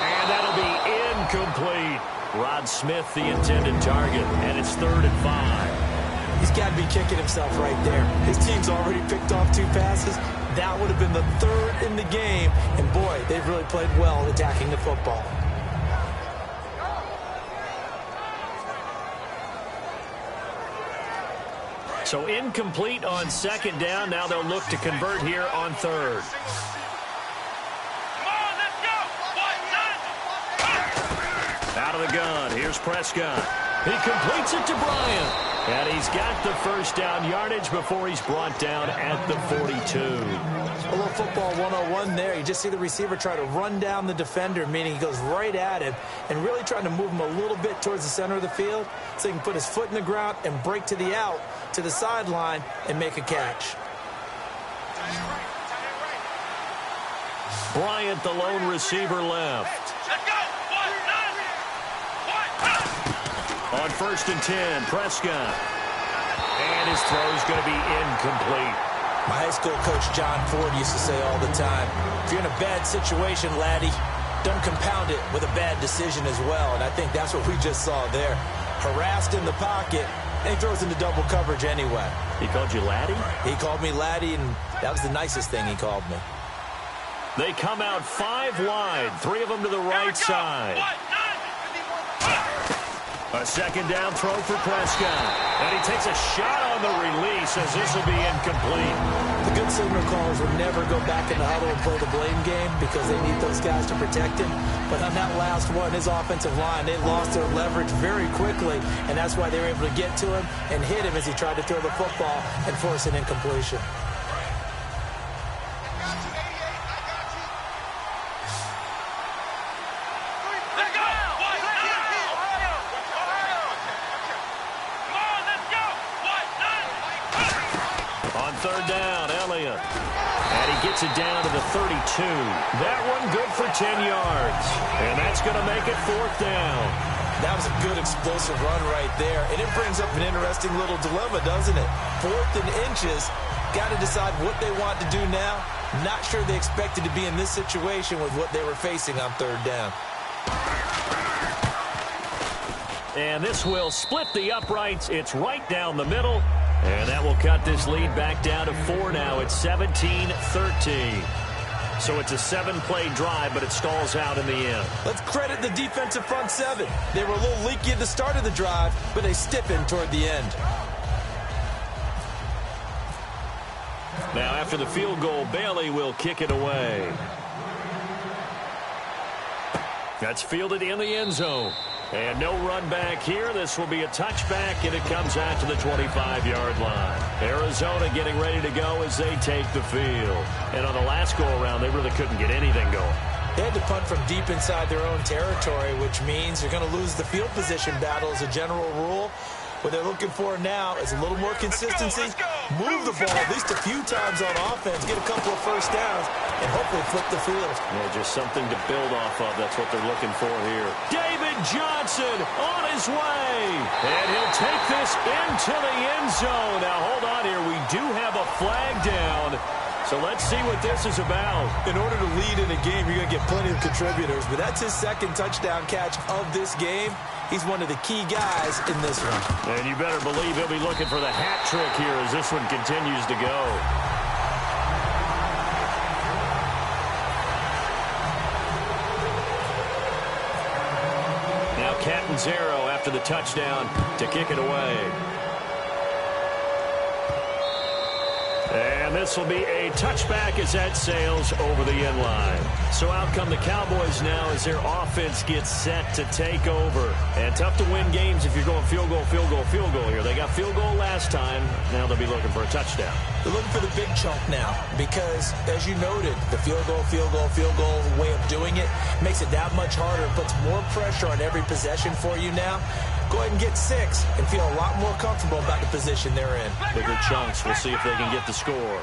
And that'll be incomplete. Rod Smith, the intended target, and it's 3rd and 5. He's got to be kicking himself right there. His team's already picked off 2 passes. That would have been the 3rd in the game. And, boy, they've really played well attacking the football. So incomplete on second down. Now they'll look to convert here on third. Come on, let's go. Out of the gun, here's Prescott. He completes it to Bryant. And he's got the first down yardage before he's brought down at the 42. A little football 101 there. You just see the receiver try to run down the defender, meaning he goes right at him and really trying to move him a little bit towards the center of the field so he can put his foot in the ground and break to the out, to the sideline, and make a catch. Bryant, the lone receiver, left. Let's go. On 1st and 10, Prescott. And his throw's going to be incomplete. My high school coach, John Ford, used to say all the time, if you're in a bad situation, laddie, don't compound it with a bad decision as well. And I think that's what we just saw there. Harassed in the pocket, and he throws into double coverage anyway. He called you laddie? He called me laddie, and that was the nicest thing he called me. They come out 5 wide, 3 of them to the right side. A second down throw for Prescott. And he takes a shot on the release as this will be incomplete. The good signal callers will never go back in the huddle and play the blame game because they need those guys to protect him. But on that last one, his offensive line, they lost their leverage very quickly, and that's why they were able to get to him and hit him as he tried to throw the football and force an incompletion. Third down, Elliott. And he gets it down to the 32. That one good for 10 yards. And that's going to make it 4th down. That was a good explosive run right there. And it brings up an interesting little dilemma, doesn't it? 4th and inches. got to decide what they want to do now. Not sure they expected to be in this situation with what they were facing on third down. And this will split the uprights. It's right down the middle. And that will cut this lead back down to 4 now. It's 17-13. So it's a 7-play drive, but it stalls out in the end. Let's credit the defensive front seven. They were a little leaky at the start of the drive, but they stiffened toward the end. Now, after the field goal, Bailey will kick it away. That's fielded in the end zone. And no run back here. This will be a touchback, and it comes out to the 25-yard line. Arizona getting ready to go as they take the field. And on the last go-around, they really couldn't get anything going. They had to punt from deep inside their own territory, which means you're going to lose the field position battle as a general rule. What they're looking for now is a little more consistency, move the ball at least a few times on offense, get a couple of first downs, and hopefully flip the field. Yeah, just something to build off of. That's what they're looking for here. David Johnson on his way. And he'll take this into the end zone. Now, hold on here. We do have a flag down. So let's see what this is about. In order to lead in a game, you're going to get plenty of contributors, but that's his second touchdown catch of this game. He's one of the key guys in this one. And you better believe he'll be looking for the hat trick here as this one continues to go. Now Catanzaro after the touchdown to kick it away. And this will be a touchback as that sails over the end line. So out come the Cowboys now as their offense gets set to take over. And tough to win games if you're going field goal, field goal, field goal here. They got field goal last time. Now they'll be looking for a touchdown. They're looking for the big chunk now because, as you noted, the field goal, field goal, field goal way of doing it makes it that much harder. It puts more pressure on every possession for you now. Go ahead and get 6 and feel a lot more comfortable about the position they're in. Bigger chunks. We'll see if they can get the score.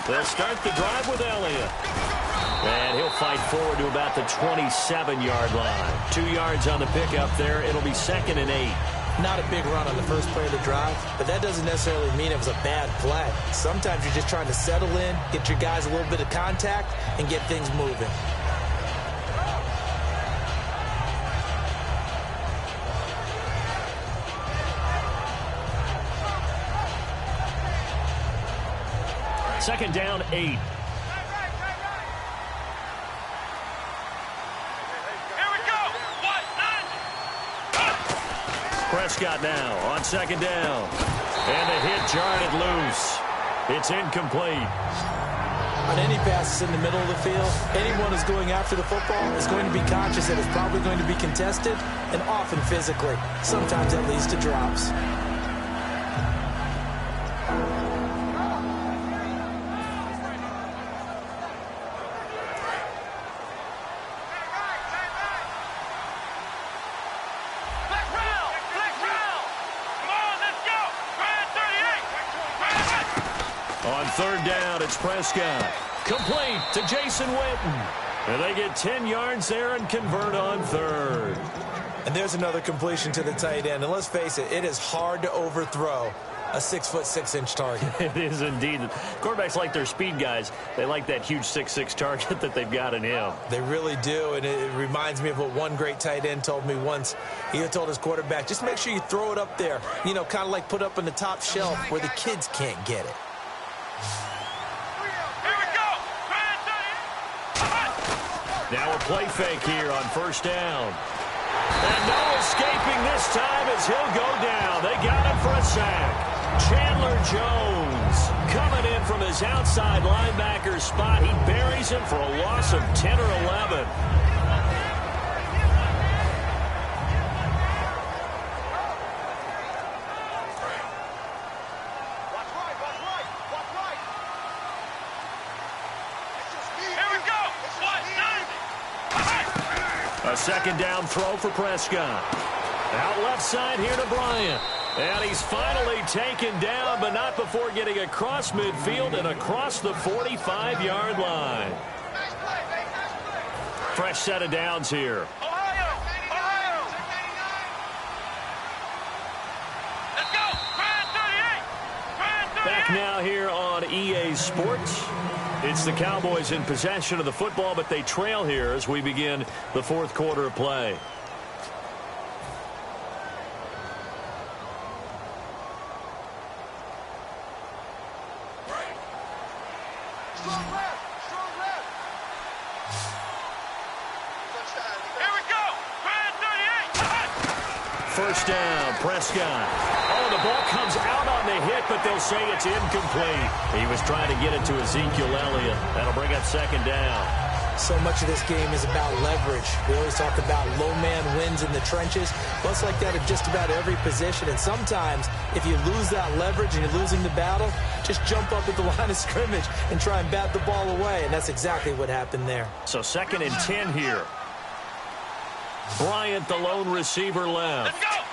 They'll start the drive with Elliott. And he'll fight forward to about the 27-yard line. 2 yards on the pickup there. It'll be 2nd and 8. Not a big run on the first play of the drive, but that doesn't necessarily mean it was a bad play. Sometimes you're just trying to settle in, get your guys a little bit of contact, and get things moving. Second down, 8. Prescott now on 2nd down. And the hit jarred it loose. It's incomplete. On any passes in the middle of the field, anyone who's going after the football is going to be conscious that it's probably going to be contested and often physically. Sometimes that leads to drops. On 3rd down, it's Prescott. Complete to Jason Witten. And they get 10 yards there and convert on 3rd. And there's another completion to the tight end. And let's face it, it is hard to overthrow a 6'6" target. It is indeed. Quarterbacks like their speed guys. They like that huge 6'6" target that they've got in him. They really do, and it reminds me of what one great tight end told me once. He told his quarterback, just make sure you throw it up there. You know, kind of like put up on the top shelf where the kids can't get it. Now a play fake here on 1st down. And no escaping this time as he'll go down. They got him for a sack. Chandler Jones coming in from his outside linebacker spot. He buries him for a loss of 10 or 11. A 2nd down throw for Prescott. Out left side here to Bryant. And he's finally taken down, but not before getting across midfield and across the 45-yard line. Fresh set of downs here. back now here on EA Sports. It's the Cowboys in possession of the football, but they trail here as we begin the fourth quarter of play. First down, Prescott. Oh, the ball comes out on the hit, but they'll say it's incomplete. He was trying to get it to Ezekiel Elliott. That'll bring up second down. So much of this game is about leverage. We always talk about low man wins in the trenches. Well, it's like that at just about every position. And sometimes, if you lose that leverage and you're losing the battle, just jump up at the line of scrimmage and try and bat the ball away. And that's exactly what happened there. So 2nd and 10 here. Bryant, the lone receiver, left. Let's go!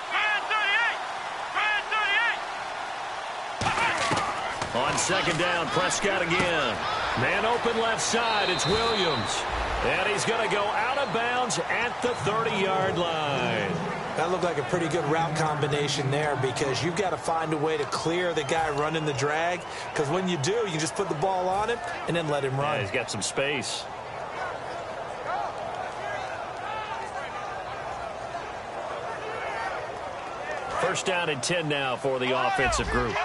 On 2nd down, Prescott again. Man open left side, it's Williams. And he's going to go out of bounds at the 30-yard line. That looked like a pretty good route combination there because you've got to find a way to clear the guy running the drag. Because when you do, you just put the ball on him and then let him run. Yeah, he's got some space. First down and 10 now for the offensive group.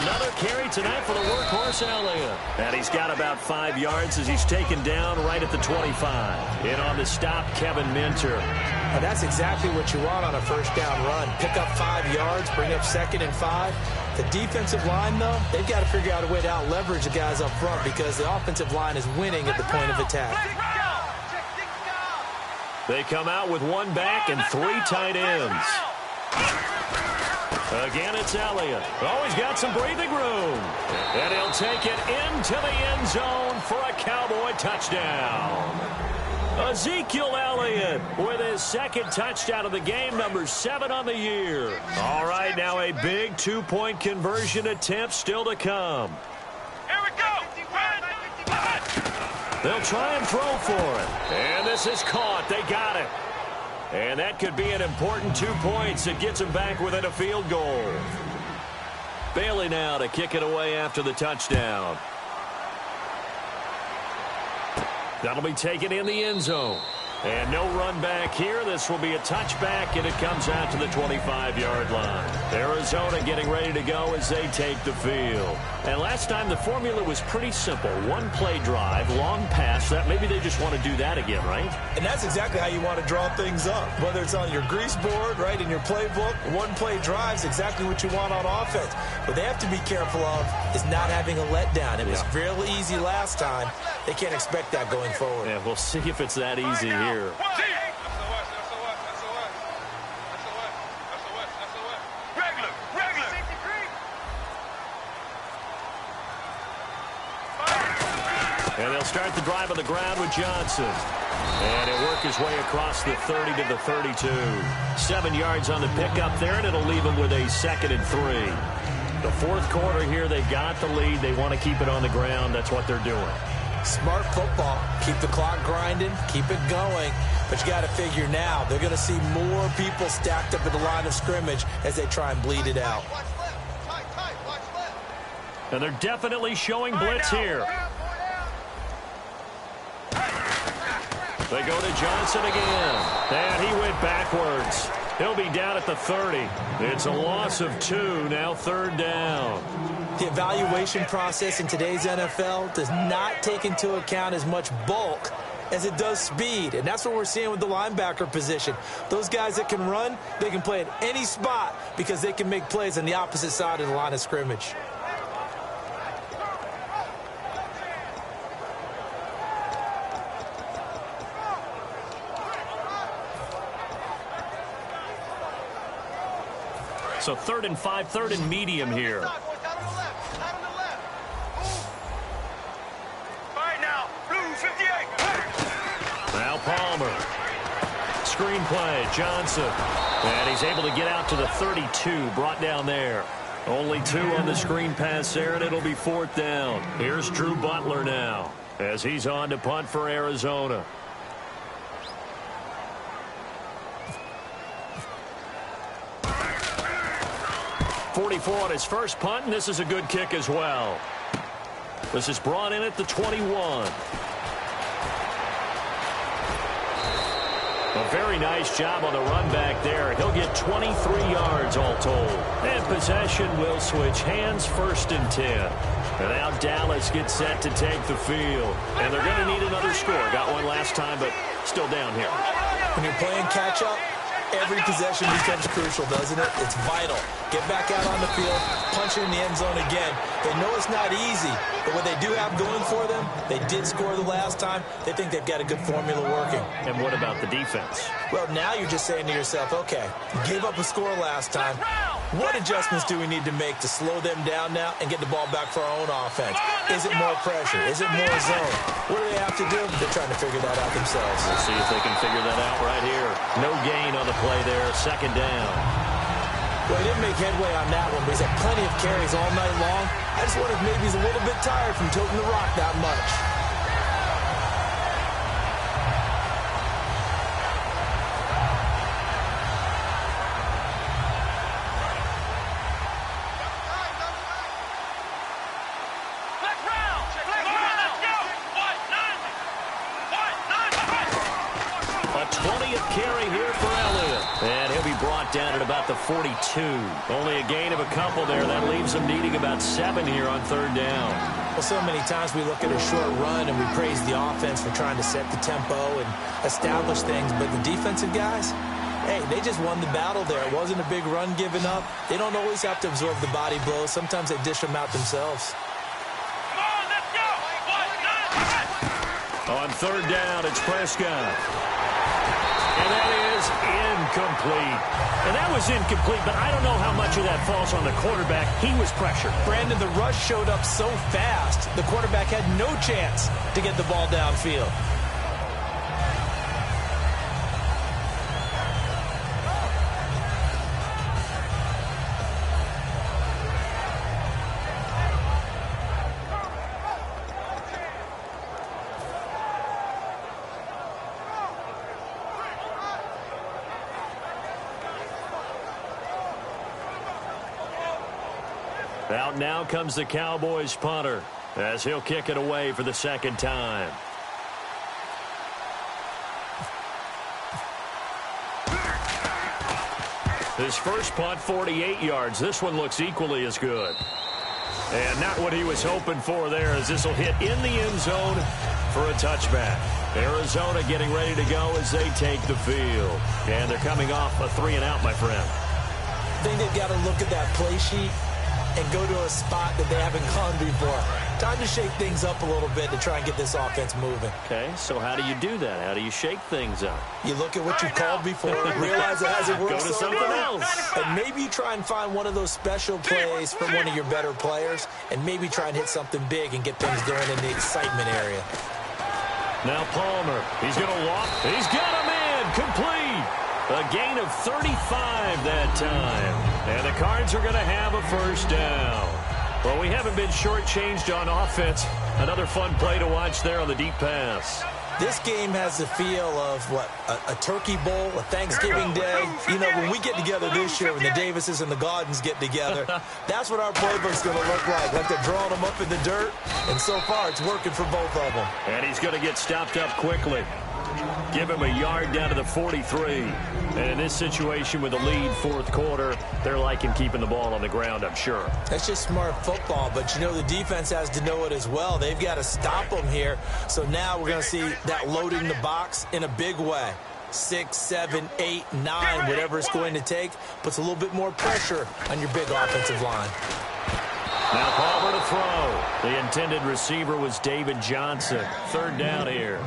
Another carry tonight for the workhorse Elliott. And he's got about 5 yards as he's taken down right at the 25. In on the stop, Kevin Minter. And that's exactly what you want on a first down run. Pick up 5 yards, bring up 2nd and 5. The defensive line, though, they've got to figure out a way to out-leverage the guys up front because the offensive line is winning at the point of attack. They come out with 1 back and 3 tight ends. Again, it's Elliott. Oh, he's got some breathing room. And he'll take it into the end zone for a Cowboy touchdown. Ezekiel Elliott with his 2nd touchdown of the game, number 7 on the year. All right, now a big 2-point conversion attempt still to come. Here we go. They'll try and throw for it. And this is caught. They got it. And that could be an important 2 points that gets them back within a field goal. Bailey now to kick it away after the touchdown. That'll be taken in the end zone. And no run back here. This will be a touchback, and it comes out to the 25-yard line. Arizona getting ready to go as they take the field. And last time the formula was pretty simple. 1-play drive, long pass. That maybe they just want to do that again, right? And that's exactly how you want to draw things up. Whether it's on your grease board, right, in your playbook, 1-play drive is exactly what you want on offense. What they have to be careful of is not having a letdown. It was fairly easy last time. They can't expect that going forward. Yeah, we'll see if it's that easy here. And they'll start the drive on the ground with Johnson. And he'll work his way across the 30 to the 32. 7 yards on the pickup there, and it'll leave him with a 2nd and 3. The fourth quarter here, they've got the lead. They want to keep it on the ground. That's what they're doing. Smart football. Keep the clock grinding. Keep it going. But you got to figure now, they're going to see more people stacked up at the line of scrimmage as they try and bleed it out. And they're definitely showing blitz here. They go to Johnson again. And he went backwards. He'll be down at the 30. It's a loss of 2, now 3rd down. The evaluation process in today's NFL does not take into account as much bulk as it does speed. And that's what we're seeing with the linebacker position. Those guys that can run, they can play at any spot because they can make plays on the opposite side of the line of scrimmage. So 3rd and 5, 3rd and medium here. Now Palmer. Screen play, Johnson. And he's able to get out to the 32, brought down there. Only 2 on the screen pass there, and it'll be 4th down. Here's Drew Butler now as he's on to punt for Arizona. 44 on his first punt, and this is a good kick as well. This is brought in at the 21. A very nice job on the run back there. He'll get 23 yards all told. And possession will switch hands, 1st and 10. And now Dallas gets set to take the field. And they're going to need another score. Got one last time, but still down here. When you're playing catch-up, every possession becomes crucial, doesn't it? It's vital. Get back out on the field, punch it in the end zone again. They know it's not easy, but what they do have going for them, they did score the last time. They think they've got a good formula working. And what about the defense? Well, now you're just saying to yourself, okay, you gave up a score last time. What adjustments do we need to make to slow them down now and get the ball back for our own offense? Is it more pressure? Is it more zone? What do they have to do? They're trying to figure that out themselves. We'll see if they can figure that out right here. No gain on the play there, 2nd down. Well, he didn't make headway on that one, but he's had plenty of carries all night long. I just wonder if maybe he's a little bit tired from toting the rock that much. A 20th carry here for Elliott. And he'll be brought down at about the 42. Only a gain of a couple there. That leaves them needing about 7 here on 3rd down. Well, so many times we look at a short run and we praise the offense for trying to set the tempo and establish things. But the defensive guys, hey, they just won the battle there. It wasn't a big run given up. They don't always have to absorb the body blows. Sometimes they dish them out themselves. On 3rd down, it's Prescott. And that is incomplete. And that was incomplete, but I don't know how much of that falls on the quarterback. He was pressured. Brandon, the rush showed up so fast, the quarterback had no chance to get the ball downfield. Out now comes the Cowboys punter as he'll kick it away for the 2nd time. His first punt, 48 yards. This one looks equally as good. And not what he was hoping for there, as this will hit in the end zone for a touchback. Arizona getting ready to go as they take the field. And they're coming off a 3-and-out, my friend. I think they've got to look at that play sheet and go to a spot that they haven't gone before. Time to shake things up a little bit to try and get this offense moving. Okay, so how do you do that? How do you shake things up? You look at what you called before, realize it hasn't worked. Go to something else. And maybe you try and find one of those special plays from one of your better players, and maybe try and hit something big and get things going in the excitement area. Now Palmer, he's going to walk. He's got him in, complete. A gain of 35 that time. And the Cards are going to have a 1st down. Well, we haven't been shortchanged on offense. Another fun play to watch there on the deep pass. This game has the feel of, what, a turkey bowl, a Thanksgiving day. You know, when we get together this year, when the Davises and the Gaudens get together, that's what our playbook's going to look like they're drawing them up in the dirt. And so far, it's working for both of them. And he's going to get stopped up quickly. Give him a yard down to the 43. And in this situation with the lead 4th quarter, they're liking keeping the ball on the ground, I'm sure. That's just smart football, but you know the defense has to know it as well. They've got to stop them here. So now we're going to see that loading the box in a big way. 6, 7, 8, 9, whatever it's going to take, puts a little bit more pressure on your big offensive line. Now Palmer to throw. The intended receiver was David Johnson. 3rd down here.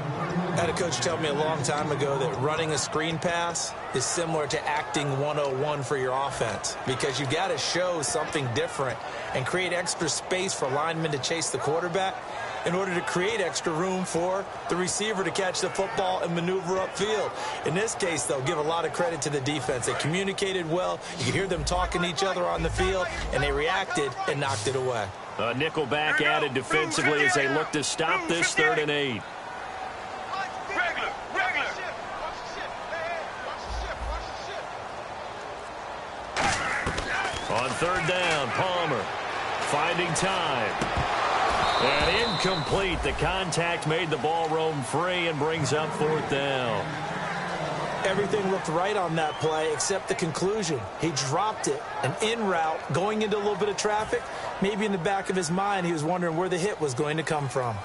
I had a coach tell me a long time ago that running a screen pass is similar to acting 101 for your offense, because you got to show something different and create extra space for linemen to chase the quarterback in order to create extra room for the receiver to catch the football and maneuver upfield. In this case, though, give a lot of credit to the defense. They communicated well. You could hear them talking to each other on the field, and they reacted and knocked it away. A nickel back added defensively as they look to stop this 3rd and 8. On third down, Palmer finding time. And incomplete. The contact made the ball roam free and brings up fourth down. Everything looked right on that play except the conclusion. He dropped it, an in route, going into a little bit of traffic. Maybe in the back of his mind, he was wondering where the hit was going to come from.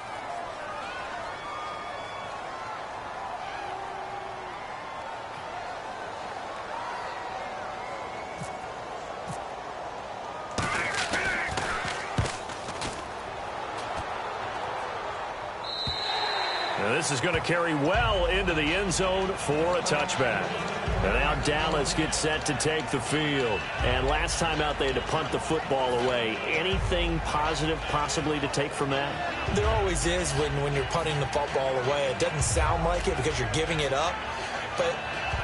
This is going to carry well into the end zone for a touchback. And now Dallas gets set to take the field. And last time out, they had to punt the football away. Anything positive possibly to take from that? There always is when you're punting the football away. It doesn't sound like it because you're giving it up. But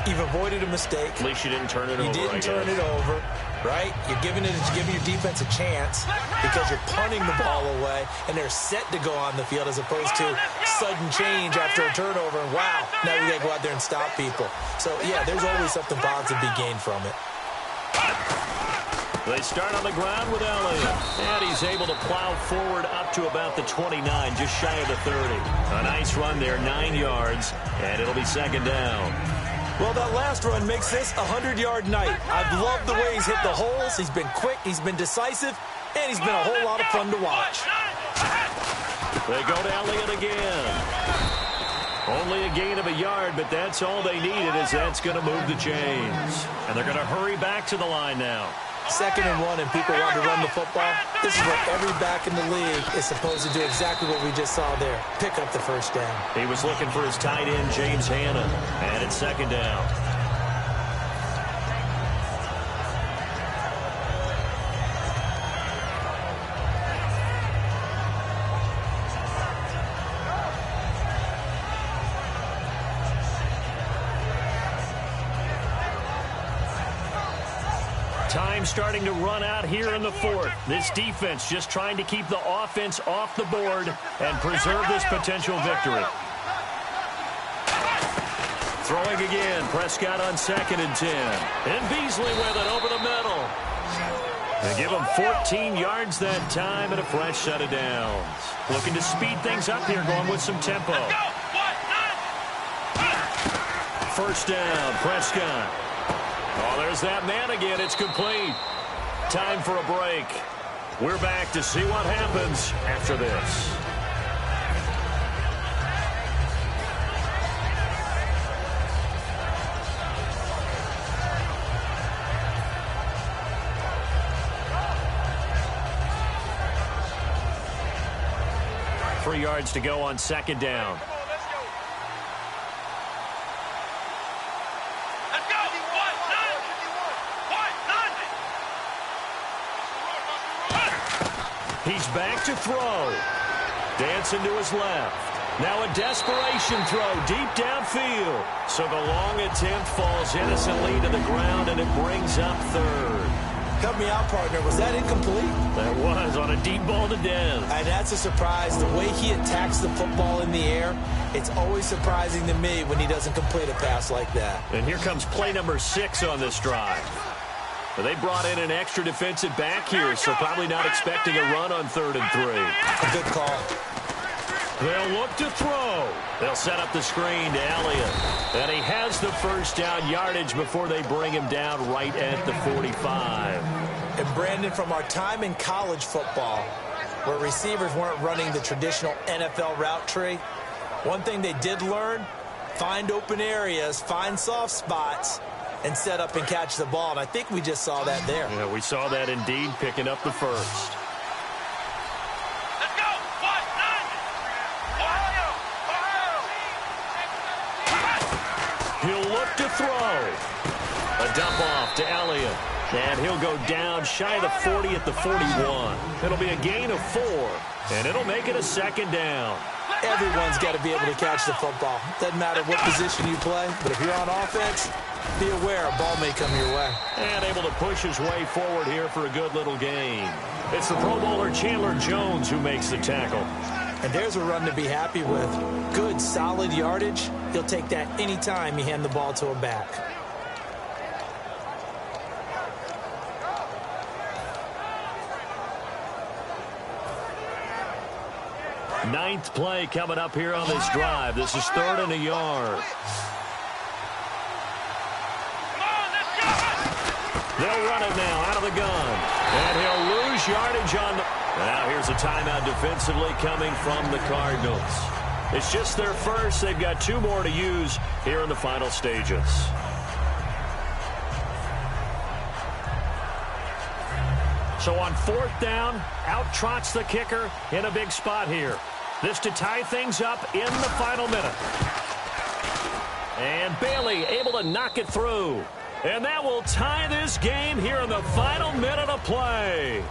you've avoided a mistake. At least you didn't turn it over. You didn't turn it over, right? You're giving your defense a chance because you're punting the ball away, and they're set to go on the field as opposed to sudden change after a turnover. And wow, now we got to go out there and stop people. So, yeah, there's always something positive to be gained from it. They start on the ground with Elliott, and he's able to plow forward up to about the 29, just shy of the 30. A nice run there, 9 yards, and it'll be second down. Well, that last run makes this a 100-yard night. I've loved the way he's hit the holes. He's been quick, he's been decisive, and he's been a whole lot of fun to watch. They go to Elliott again. Only a gain of a yard, but that's all they needed, as that's going to move the chains. And they're going to hurry back to the line now. 2nd and 1, and people want to run the football. This is what every back in the league is supposed to do, exactly what we just saw there. Pick up the first down. He was looking for his tight end, James Hanna, and it's second down. Time starting to run out here in the fourth. This defense just trying to keep the offense off the board and preserve this potential victory. Throwing again. Prescott on 2nd and 10. And Beasley with it over the middle. They give him 14 yards that time and a fresh set of downs. Looking to speed things up here, going with some tempo. First down, Prescott. Oh, there's that man again. It's complete. Time for a break. We're back to see what happens after this. Three yards to go on second down. He's back to throw. Dancing to his left. Now a desperation throw deep downfield. So the long attempt falls innocently to the ground, and it brings up third. Help me out, partner. Was that incomplete? That was on a deep ball to Dez. And that's a surprise. The way he attacks the football in the air, it's always surprising to me when he doesn't complete a pass like that. And here comes play number 6 on this drive. Well, they brought in an extra defensive back here, so probably not expecting a run on 3rd and 3. A good call. They'll look to throw. They'll set up the screen to Elliott. And he has the first down yardage before they bring him down right at the 45. And Brandon, from our time in college football, where receivers weren't running the traditional NFL route tree, one thing they did learn, find open areas, find soft spots, and set up and catch the ball. And I think we just saw that there. Yeah, we saw that indeed, picking up the first. Let's go! He'll look to throw. A dump off to Elliott. And he'll go down shy of the 40 at the 41. It'll be a gain of 4. And it'll make it a second down. Everyone's got to be able to catch the football. Doesn't matter what position you play, but if you're on offense, be aware a ball may come your way. And able to push his way forward here for a good little gain. It's the Pro Bowler Chandler Jones who makes the tackle. And there's a run to be happy with. Good, solid yardage. He'll take that anytime you hand the ball to a back. Ninth play coming up here on this drive. This is 3rd and a yard. They'll run it now out of the gun. And he'll lose yardage on the... Now here's a timeout defensively coming from the Cardinals. It's just their first. They've got 2 more to use here in the final stages. So on 4th down, out trots the kicker in a big spot here. This to tie things up in the final minute. And Bailey able to knock it through. And that will tie this game here in the final minute of play.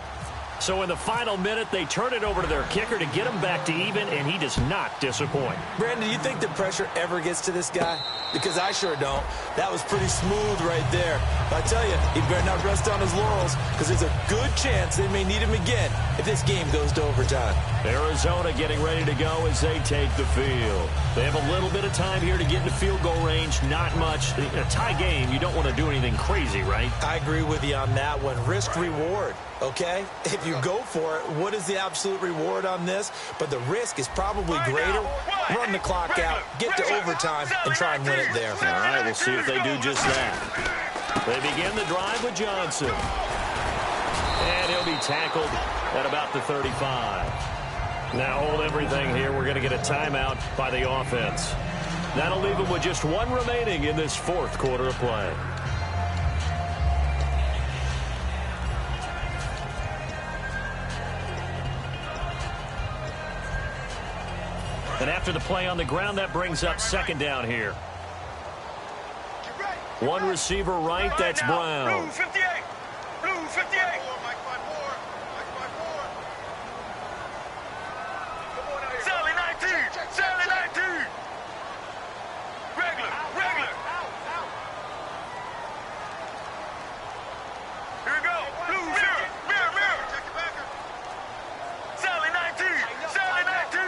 So in the final minute, they turn it over to their kicker to get him back to even, and he does not disappoint. Brandon, do you think the pressure ever gets to this guy? Because I sure don't. That was pretty smooth right there. But I tell you, he better not rest on his laurels, because there's a good chance they may need him again if this game goes to overtime. Arizona getting ready to go as they take the field. They have a little bit of time here to get into field goal range. Not much. In a tie game, you don't want to do anything crazy, right? I agree with you on that one. Risk-reward, okay? If you go for it, what is the absolute reward on this? But the risk is probably greater. Run the clock out, get to overtime, and try and win it there. All right, we'll see if they do just that. They begin the drive with Johnson. And he'll be tackled at about the 35. Now hold everything here. We're going to get a timeout by the offense. That'll leave them with just 1 remaining in this 4th quarter of play. And after the play on the ground, that brings up 2nd down here. 1 receiver right, that's Brown. Blue 58. Blue 58. Sally 19. Sally 19. Regular. Here we go. Blue mirror. Sally 19. Sally 19.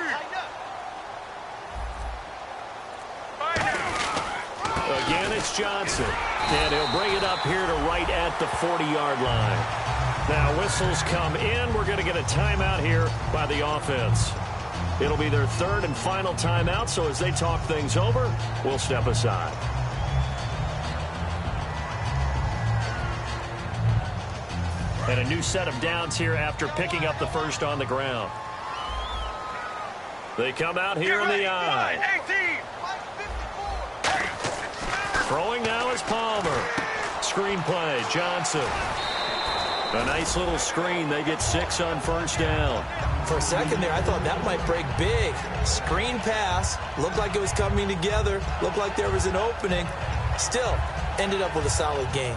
Again, it's Johnson. And he'll bring it up here to right at the 40-yard line. Now, whistles come in. We're going to get a timeout here by the offense. It'll be their 3rd and final timeout, so as they talk things over, we'll step aside. And a new set of downs here after picking up the first on the ground. They come out here in the eye. 18. Throwing now is Palmer. Screen play, Johnson. A nice little screen. They get 6 on 1st down. For a second there, I thought that might break big. Screen pass. Looked like it was coming together. Looked like there was an opening. Still, ended up with a solid game.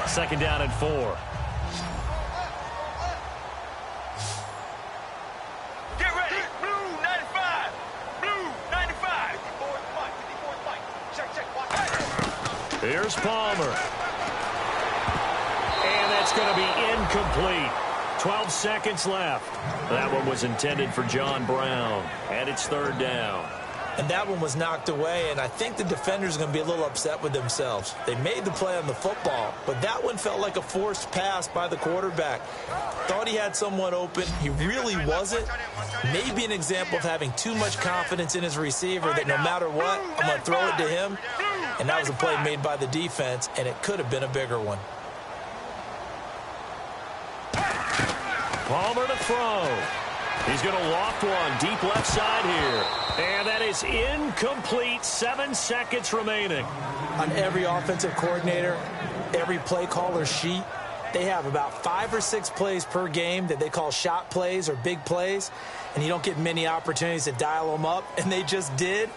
2nd down and 4. Get ready. Blue 95. Blue 95. Check. Here's Palmer. And that's going to be incomplete. 12 seconds left. That one was intended for John Brown. And it's 3rd down. And that one was knocked away, and I think the defenders are going to be a little upset with themselves. They made the play on the football, but that one felt like a forced pass by the quarterback. Thought he had someone open. He really wasn't. Maybe an example of having too much confidence in his receiver that no matter what, I'm going to throw it to him. And that was a play made by the defense, and it could have been a bigger one. Palmer to throw. He's going to loft one deep left side here. And that is incomplete. 7 seconds remaining. On every offensive coordinator, every play caller sheet, they have about 5 or 6 plays per game that they call shot plays or big plays. And you don't get many opportunities to dial them up. And they just did.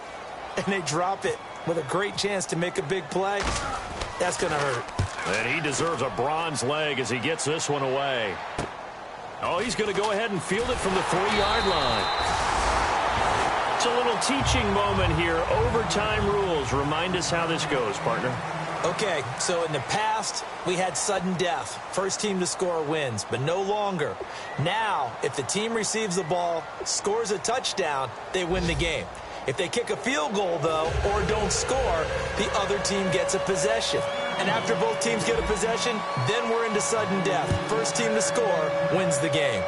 And they drop it with a great chance to make a big play. That's going to hurt. And he deserves a bronze leg as he gets this one away. Oh, he's going to go ahead and field it from the 3-yard line. It's a little teaching moment here. Overtime rules. Remind us how this goes, partner. Okay, so in the past, we had sudden death. First team to score wins, but no longer. Now, if the team receives the ball, scores a touchdown, they win the game. If they kick a field goal, though, or don't score, the other team gets a possession. And after both teams get a possession, then we're into sudden death. First team to score wins the game.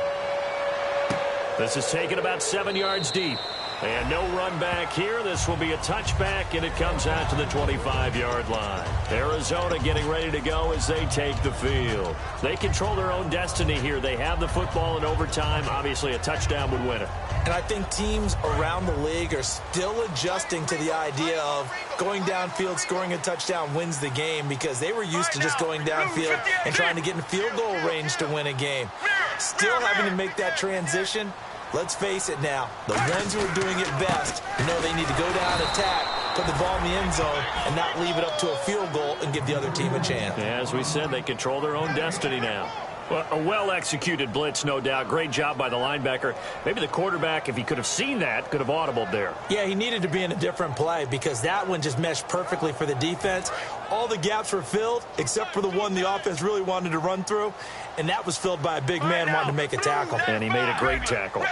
This is taken about 7 yards deep. And no run back here. This will be a touchback, and it comes out to the 25-yard line. Arizona getting ready to go as they take the field. They control their own destiny here. They have the football in overtime. Obviously, a touchdown would win it. And I think teams around the league are still adjusting to the idea of going downfield, scoring a touchdown wins the game, because they were used to just going downfield and trying to get in field goal range to win a game. Still having to make that transition. Let's face it now, the ones who are doing it best know they need to go down, attack, put the ball in the end zone, and not leave it up to a field goal and give the other team a chance. Yeah, as we said, they control their own destiny now. Well, a well-executed blitz, no doubt. Great job by the linebacker. Maybe the quarterback, if he could have seen that, could have audibled there. Yeah, he needed to be in a different play because that one just meshed perfectly for the defense. All the gaps were filled except for the one the offense really wanted to run through, and that was filled by a big man wanting to make a tackle. And he made a great tackle.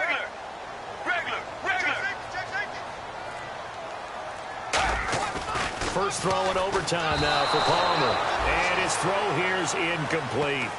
First throw in overtime now for Palmer. And his throw here is incomplete.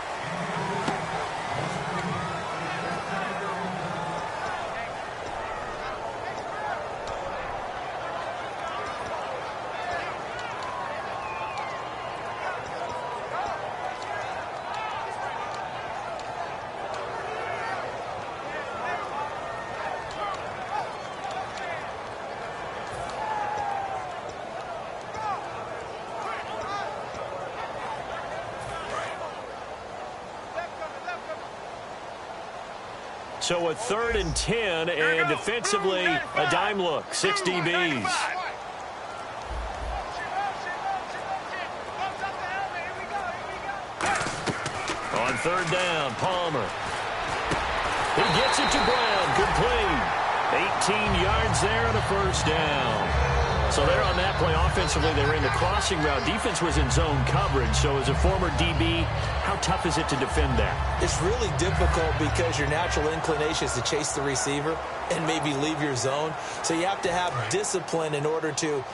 So a 3rd and 10, and defensively a dime look. 6 DBs. On 3rd down, Palmer. He gets it to Brown, complete. 18 yards there and a first down. So there on that play, offensively, they were in the crossing route. Defense was in zone coverage. So as a former DB, how tough is it to defend that? It's really difficult because your natural inclination is to chase the receiver and maybe leave your zone. So you have to have discipline in order to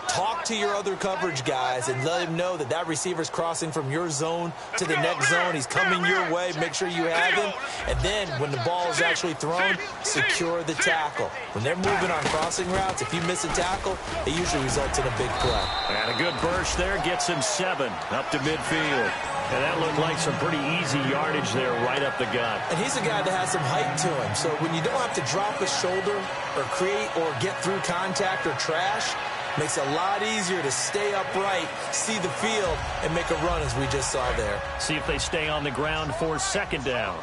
talk to your other coverage guys and let him know that that receiver's crossing from your zone to the next zone. He's coming your way. Make sure you have him. And then when the ball is actually thrown, secure the tackle. When they're moving on crossing routes, if you miss a tackle, it usually results in a big play. And a good burst there gets him 7 up to midfield. And that looked like some pretty easy yardage there right up the gut. And he's a guy that has some height to him. So when you don't have to drop a shoulder or create or get through contact or trash, makes it a lot easier to stay upright, see the field, and make a run as we just saw there. See if they stay on the ground for 2nd down.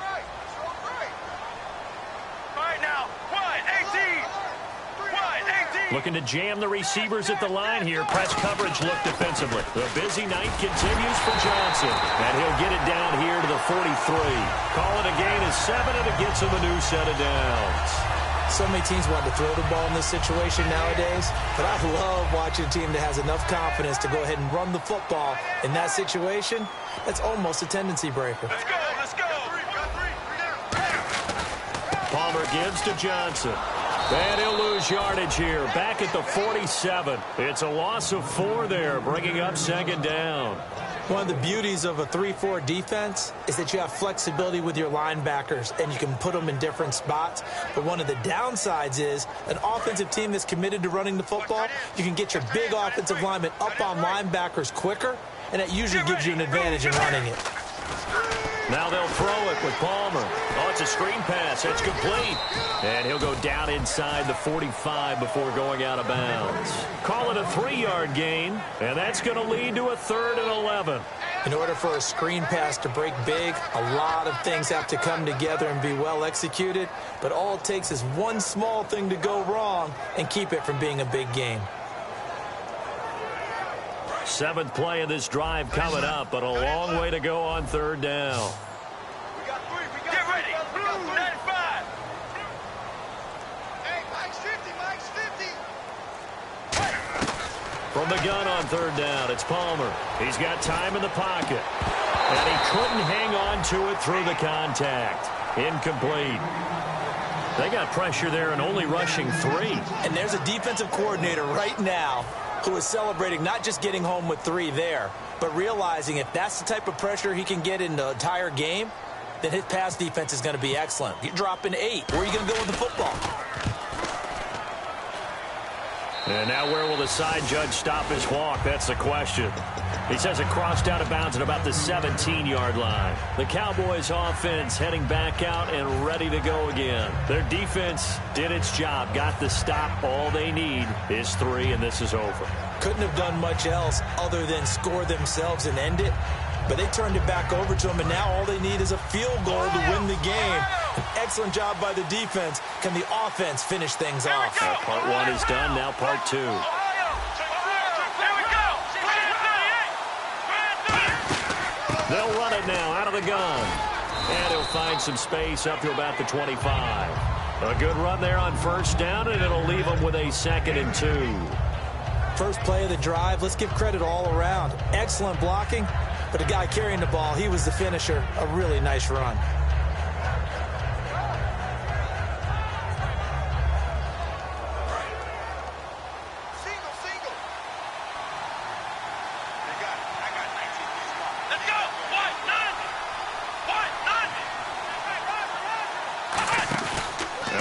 Looking to jam the receivers at the line here. Press coverage look defensively. The busy night continues for Johnson. And he'll get it down here to the 43. Call it a gain of 7, and it gets him a new set of downs. So many teams want to throw the ball in this situation nowadays, but I love watching a team that has enough confidence to go ahead and run the football in that situation. That's almost a tendency breaker. Let's go, let's go. Palmer gives to Johnson. And he'll lose yardage here. Back at the 47. It's a loss of 4 there, bringing up 2nd down. One of the beauties of a 3-4 defense is that you have flexibility with your linebackers and you can put them in different spots. But one of the downsides is an offensive team that's committed to running the football, you can get your big offensive linemen up on linebackers quicker, and that usually gives you an advantage in running it. Now they'll throw it with Palmer. Oh, it's a screen pass. It's complete. And he'll go down inside the 45 before going out of bounds. Call it a 3-yard gain, and that's going to lead to a 3rd and 11. In order for a screen pass to break big, a lot of things have to come together and be well executed, but all it takes is one small thing to go wrong and keep it from being a big game. 7th play of this drive coming up, but a long way to go on 3rd down. Get ready. 95. From the gun on 3rd down, it's Palmer. He's got time in the pocket. And he couldn't hang on to it through the contact. Incomplete. They got pressure there and only rushing 3. And there's a defensive coordinator right now who is celebrating not just getting home with 3 there, but realizing if that's the type of pressure he can get in the entire game, then his pass defense is going to be excellent. You're dropping 8. Where are you going to go with the football? And now where will the side judge stop his walk? That's the question. He says it crossed out of bounds at about the 17-yard line. The Cowboys offense heading back out and ready to go again. Their defense did its job, got the stop. All they need is 3, and this is over. Couldn't have done much else other than score themselves and end it. But they turned it back over to him, and now all they need is a field goal to win the game. An excellent job by the defense. Can the offense finish things off? Part 1 is done, now part 2. They'll run it now out of the gun. And he'll find some space up to about the 25. A good run there on first down, and it'll leave them with a 2nd and 2. First play of the drive, let's give credit all around. Excellent blocking, but the guy carrying the ball, he was the finisher. A really nice run.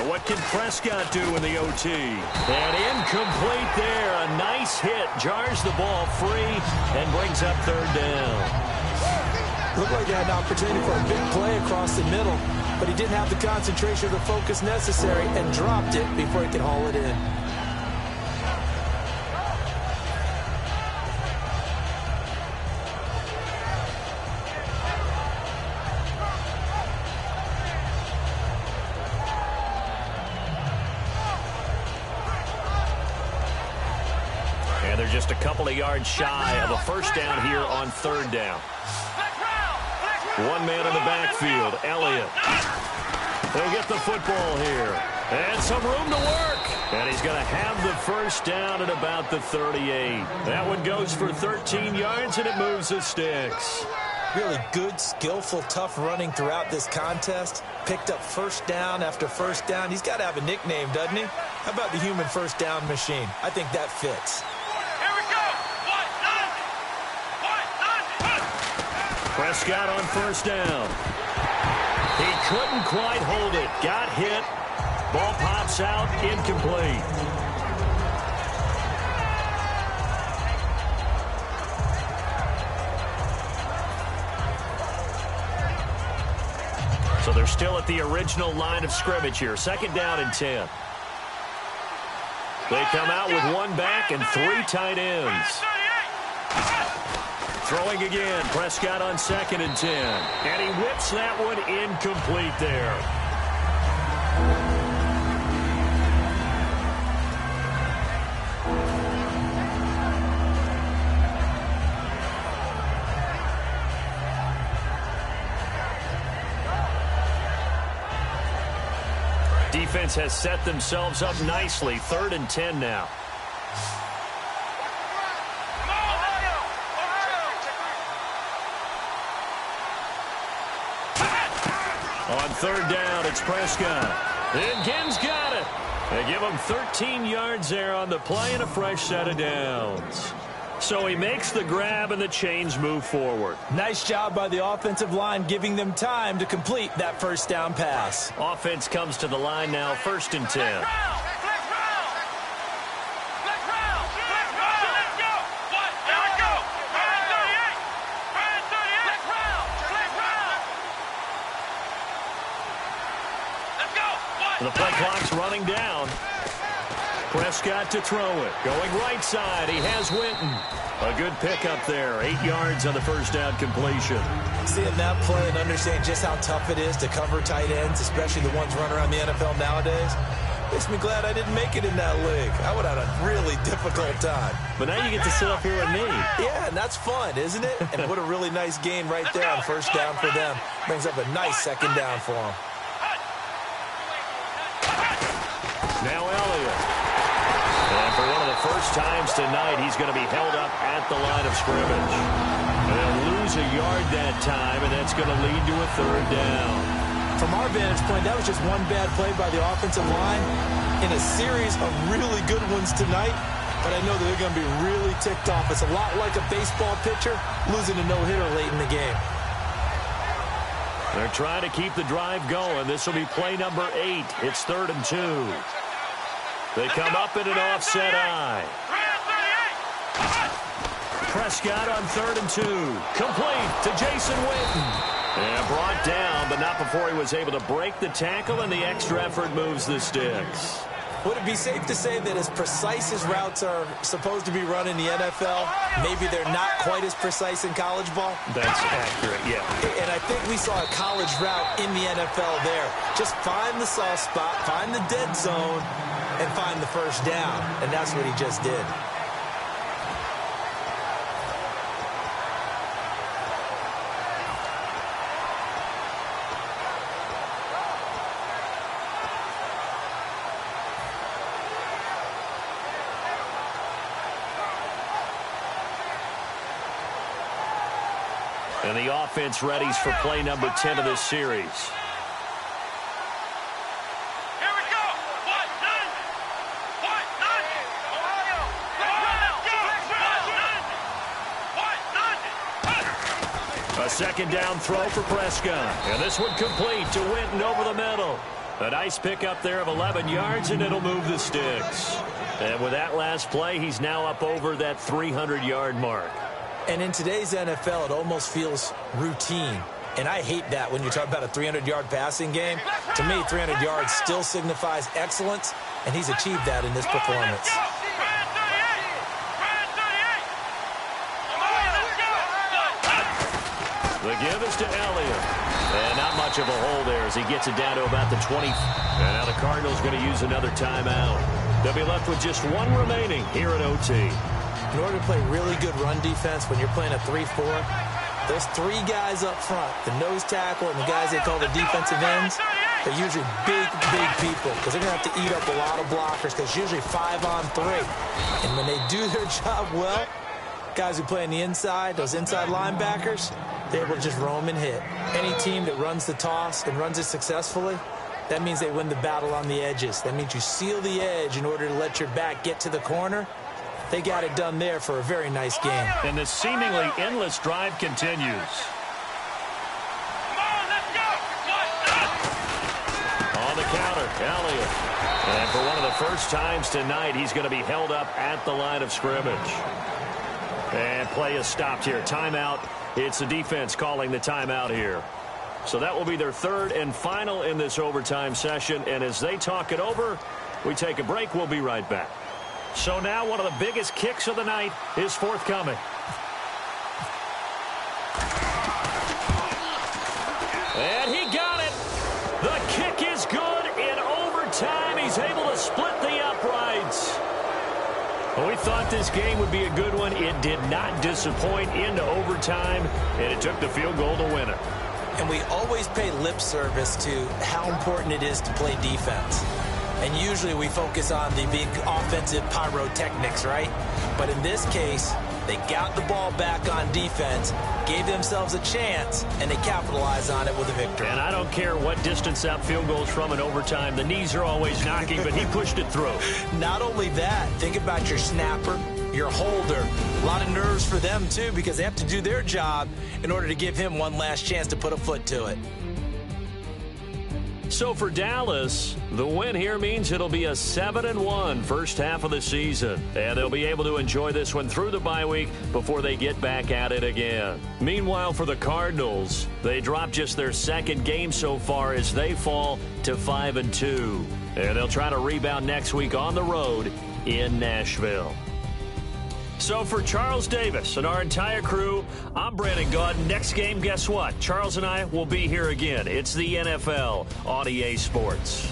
What can Prescott do in the OT? And incomplete there. A nice hit. Jars the ball free and brings up 3rd down. Looked like he had an opportunity for a big play across the middle, but he didn't have the concentration or the focus necessary and dropped it before he could haul it in. Just a couple of yards shy of a first down here on 3rd down. One man in the backfield, Elliott. He'll get the football here. And some room to work. And he's going to have the first down at about the 38. That one goes for 13 yards, and it moves the sticks. Really good, skillful, tough running throughout this contest. Picked up first down after first down. He's got to have a nickname, doesn't he? How about the human first down machine? I think that fits. Prescott on first down. He couldn't quite hold it. Got hit. Ball pops out. Incomplete. So they're still at the original line of scrimmage here. 2nd down and 10. They come out with 1 back and 3 tight ends. Throwing again, Prescott on 2nd and 10. And he whips that one incomplete there. Defense has set themselves up nicely. 3rd and 10 now. On 3rd down, it's Prescott. And Gibbs got it. They give him 13 yards there on the play and a fresh set of downs. So he makes the grab and the chains move forward. Nice job by the offensive line, giving them time to complete that first down pass. Offense comes to the line now, 1st and 10. The play clock's running down. Prescott to throw it. Going right side. He has Winton. A good pickup there. 8 yards on the first down completion. Seeing that play and understanding just how tough it is to cover tight ends, especially the ones running around the NFL nowadays, makes me glad I didn't make it in that league. I would have had a really difficult time. But now you get to sit up here with me. Yeah, and that's fun, isn't it? And what a really nice game right there on first down for them. Brings up a nice 2nd down for them. Now Elliott. And for one of the first times tonight, he's going to be held up at the line of scrimmage. They'll lose a yard that time, and that's going to lead to a 3rd down. From our vantage point, that was just one bad play by the offensive line. In a series of really good ones tonight, but I know that they're going to be really ticked off. It's a lot like a baseball pitcher losing a no-hitter late in the game. They're trying to keep the drive going. This will be play number 8. It's 3rd and 2. They come up in an offset eye. Prescott on 3rd and 2. Complete to Jason Witten. And brought down, but not before he was able to break the tackle, and the extra effort moves the sticks. Would it be safe to say that as precise as routes are supposed to be run in the NFL, maybe they're not quite as precise in college ball? That's accurate, yeah. And I think we saw a college route in the NFL there. Just find the soft spot, find the dead zone, and find the first down. And that's what he just did. And the offense readies for play number 10 of this series. Here we go. A second down throw for Prescott. And this one complete to Witten over the middle. A nice pickup there of 11 yards, and it'll move the sticks. And with that last play, he's now up over that 300-yard mark. And in today's NFL, it almost feels routine. And I hate that when you talk about a 300-yard passing game. To me, 300 yards still signifies excellence, and he's achieved that in this performance. The give is to Elliott. And not much of a hole there as he gets it down to about the 20. And now the Cardinals going to use another timeout. They'll be left with just one remaining here at OT. In order to play really good run defense when you're playing a 3-4, those 3 guys up front, the nose tackle and the guys they call the defensive ends, they're usually big people because they're going to have to eat up a lot of blockers because it's usually 5-on-3. And when they do their job well, guys who play on the inside, those inside linebackers, they're able to just roam and hit. Any team that runs the toss and runs it successfully, that means they win the battle on the edges. That means you seal the edge in order to let your back get to the corner. They got it done there for a very nice game. And the seemingly endless drive continues. On the counter, Elliott. And for one of the first times tonight, he's going to be held up at the line of scrimmage. And play is stopped here. Timeout. It's the defense calling the timeout here. So that will be their 3rd and final in this overtime session. And as they talk it over, we take a break. We'll be right back. So now one of the biggest kicks of the night is forthcoming. And he got it. The kick is good in overtime. He's able to split the uprights. Well, we thought this game would be a good one. It did not disappoint into overtime, and it took the field goal to win it. And we always pay lip service to how important it is to play defense. And usually we focus on the big offensive pyrotechnics, right? But in this case, they got the ball back on defense, gave themselves a chance, and they capitalized on it with a victory. And I don't care what distance that field goes from in overtime. The knees are always knocking, but he pushed it through. Not only that, think about your snapper, your holder. A lot of nerves for them, too, because they have to do their job in order to give him one last chance to put a foot to it. So for Dallas, the win here means it'll be a 7-1 first half of the season. And they'll be able to enjoy this one through the bye week before they get back at it again. Meanwhile, for the Cardinals, they dropped just their 2nd game so far as they fall to 5-2. And they'll try to rebound next week on the road in Nashville. So for Charles Davis and our entire crew, I'm Brandon Gaud. Next game, guess what? Charles and I will be here again. It's the NFL on EA Sports.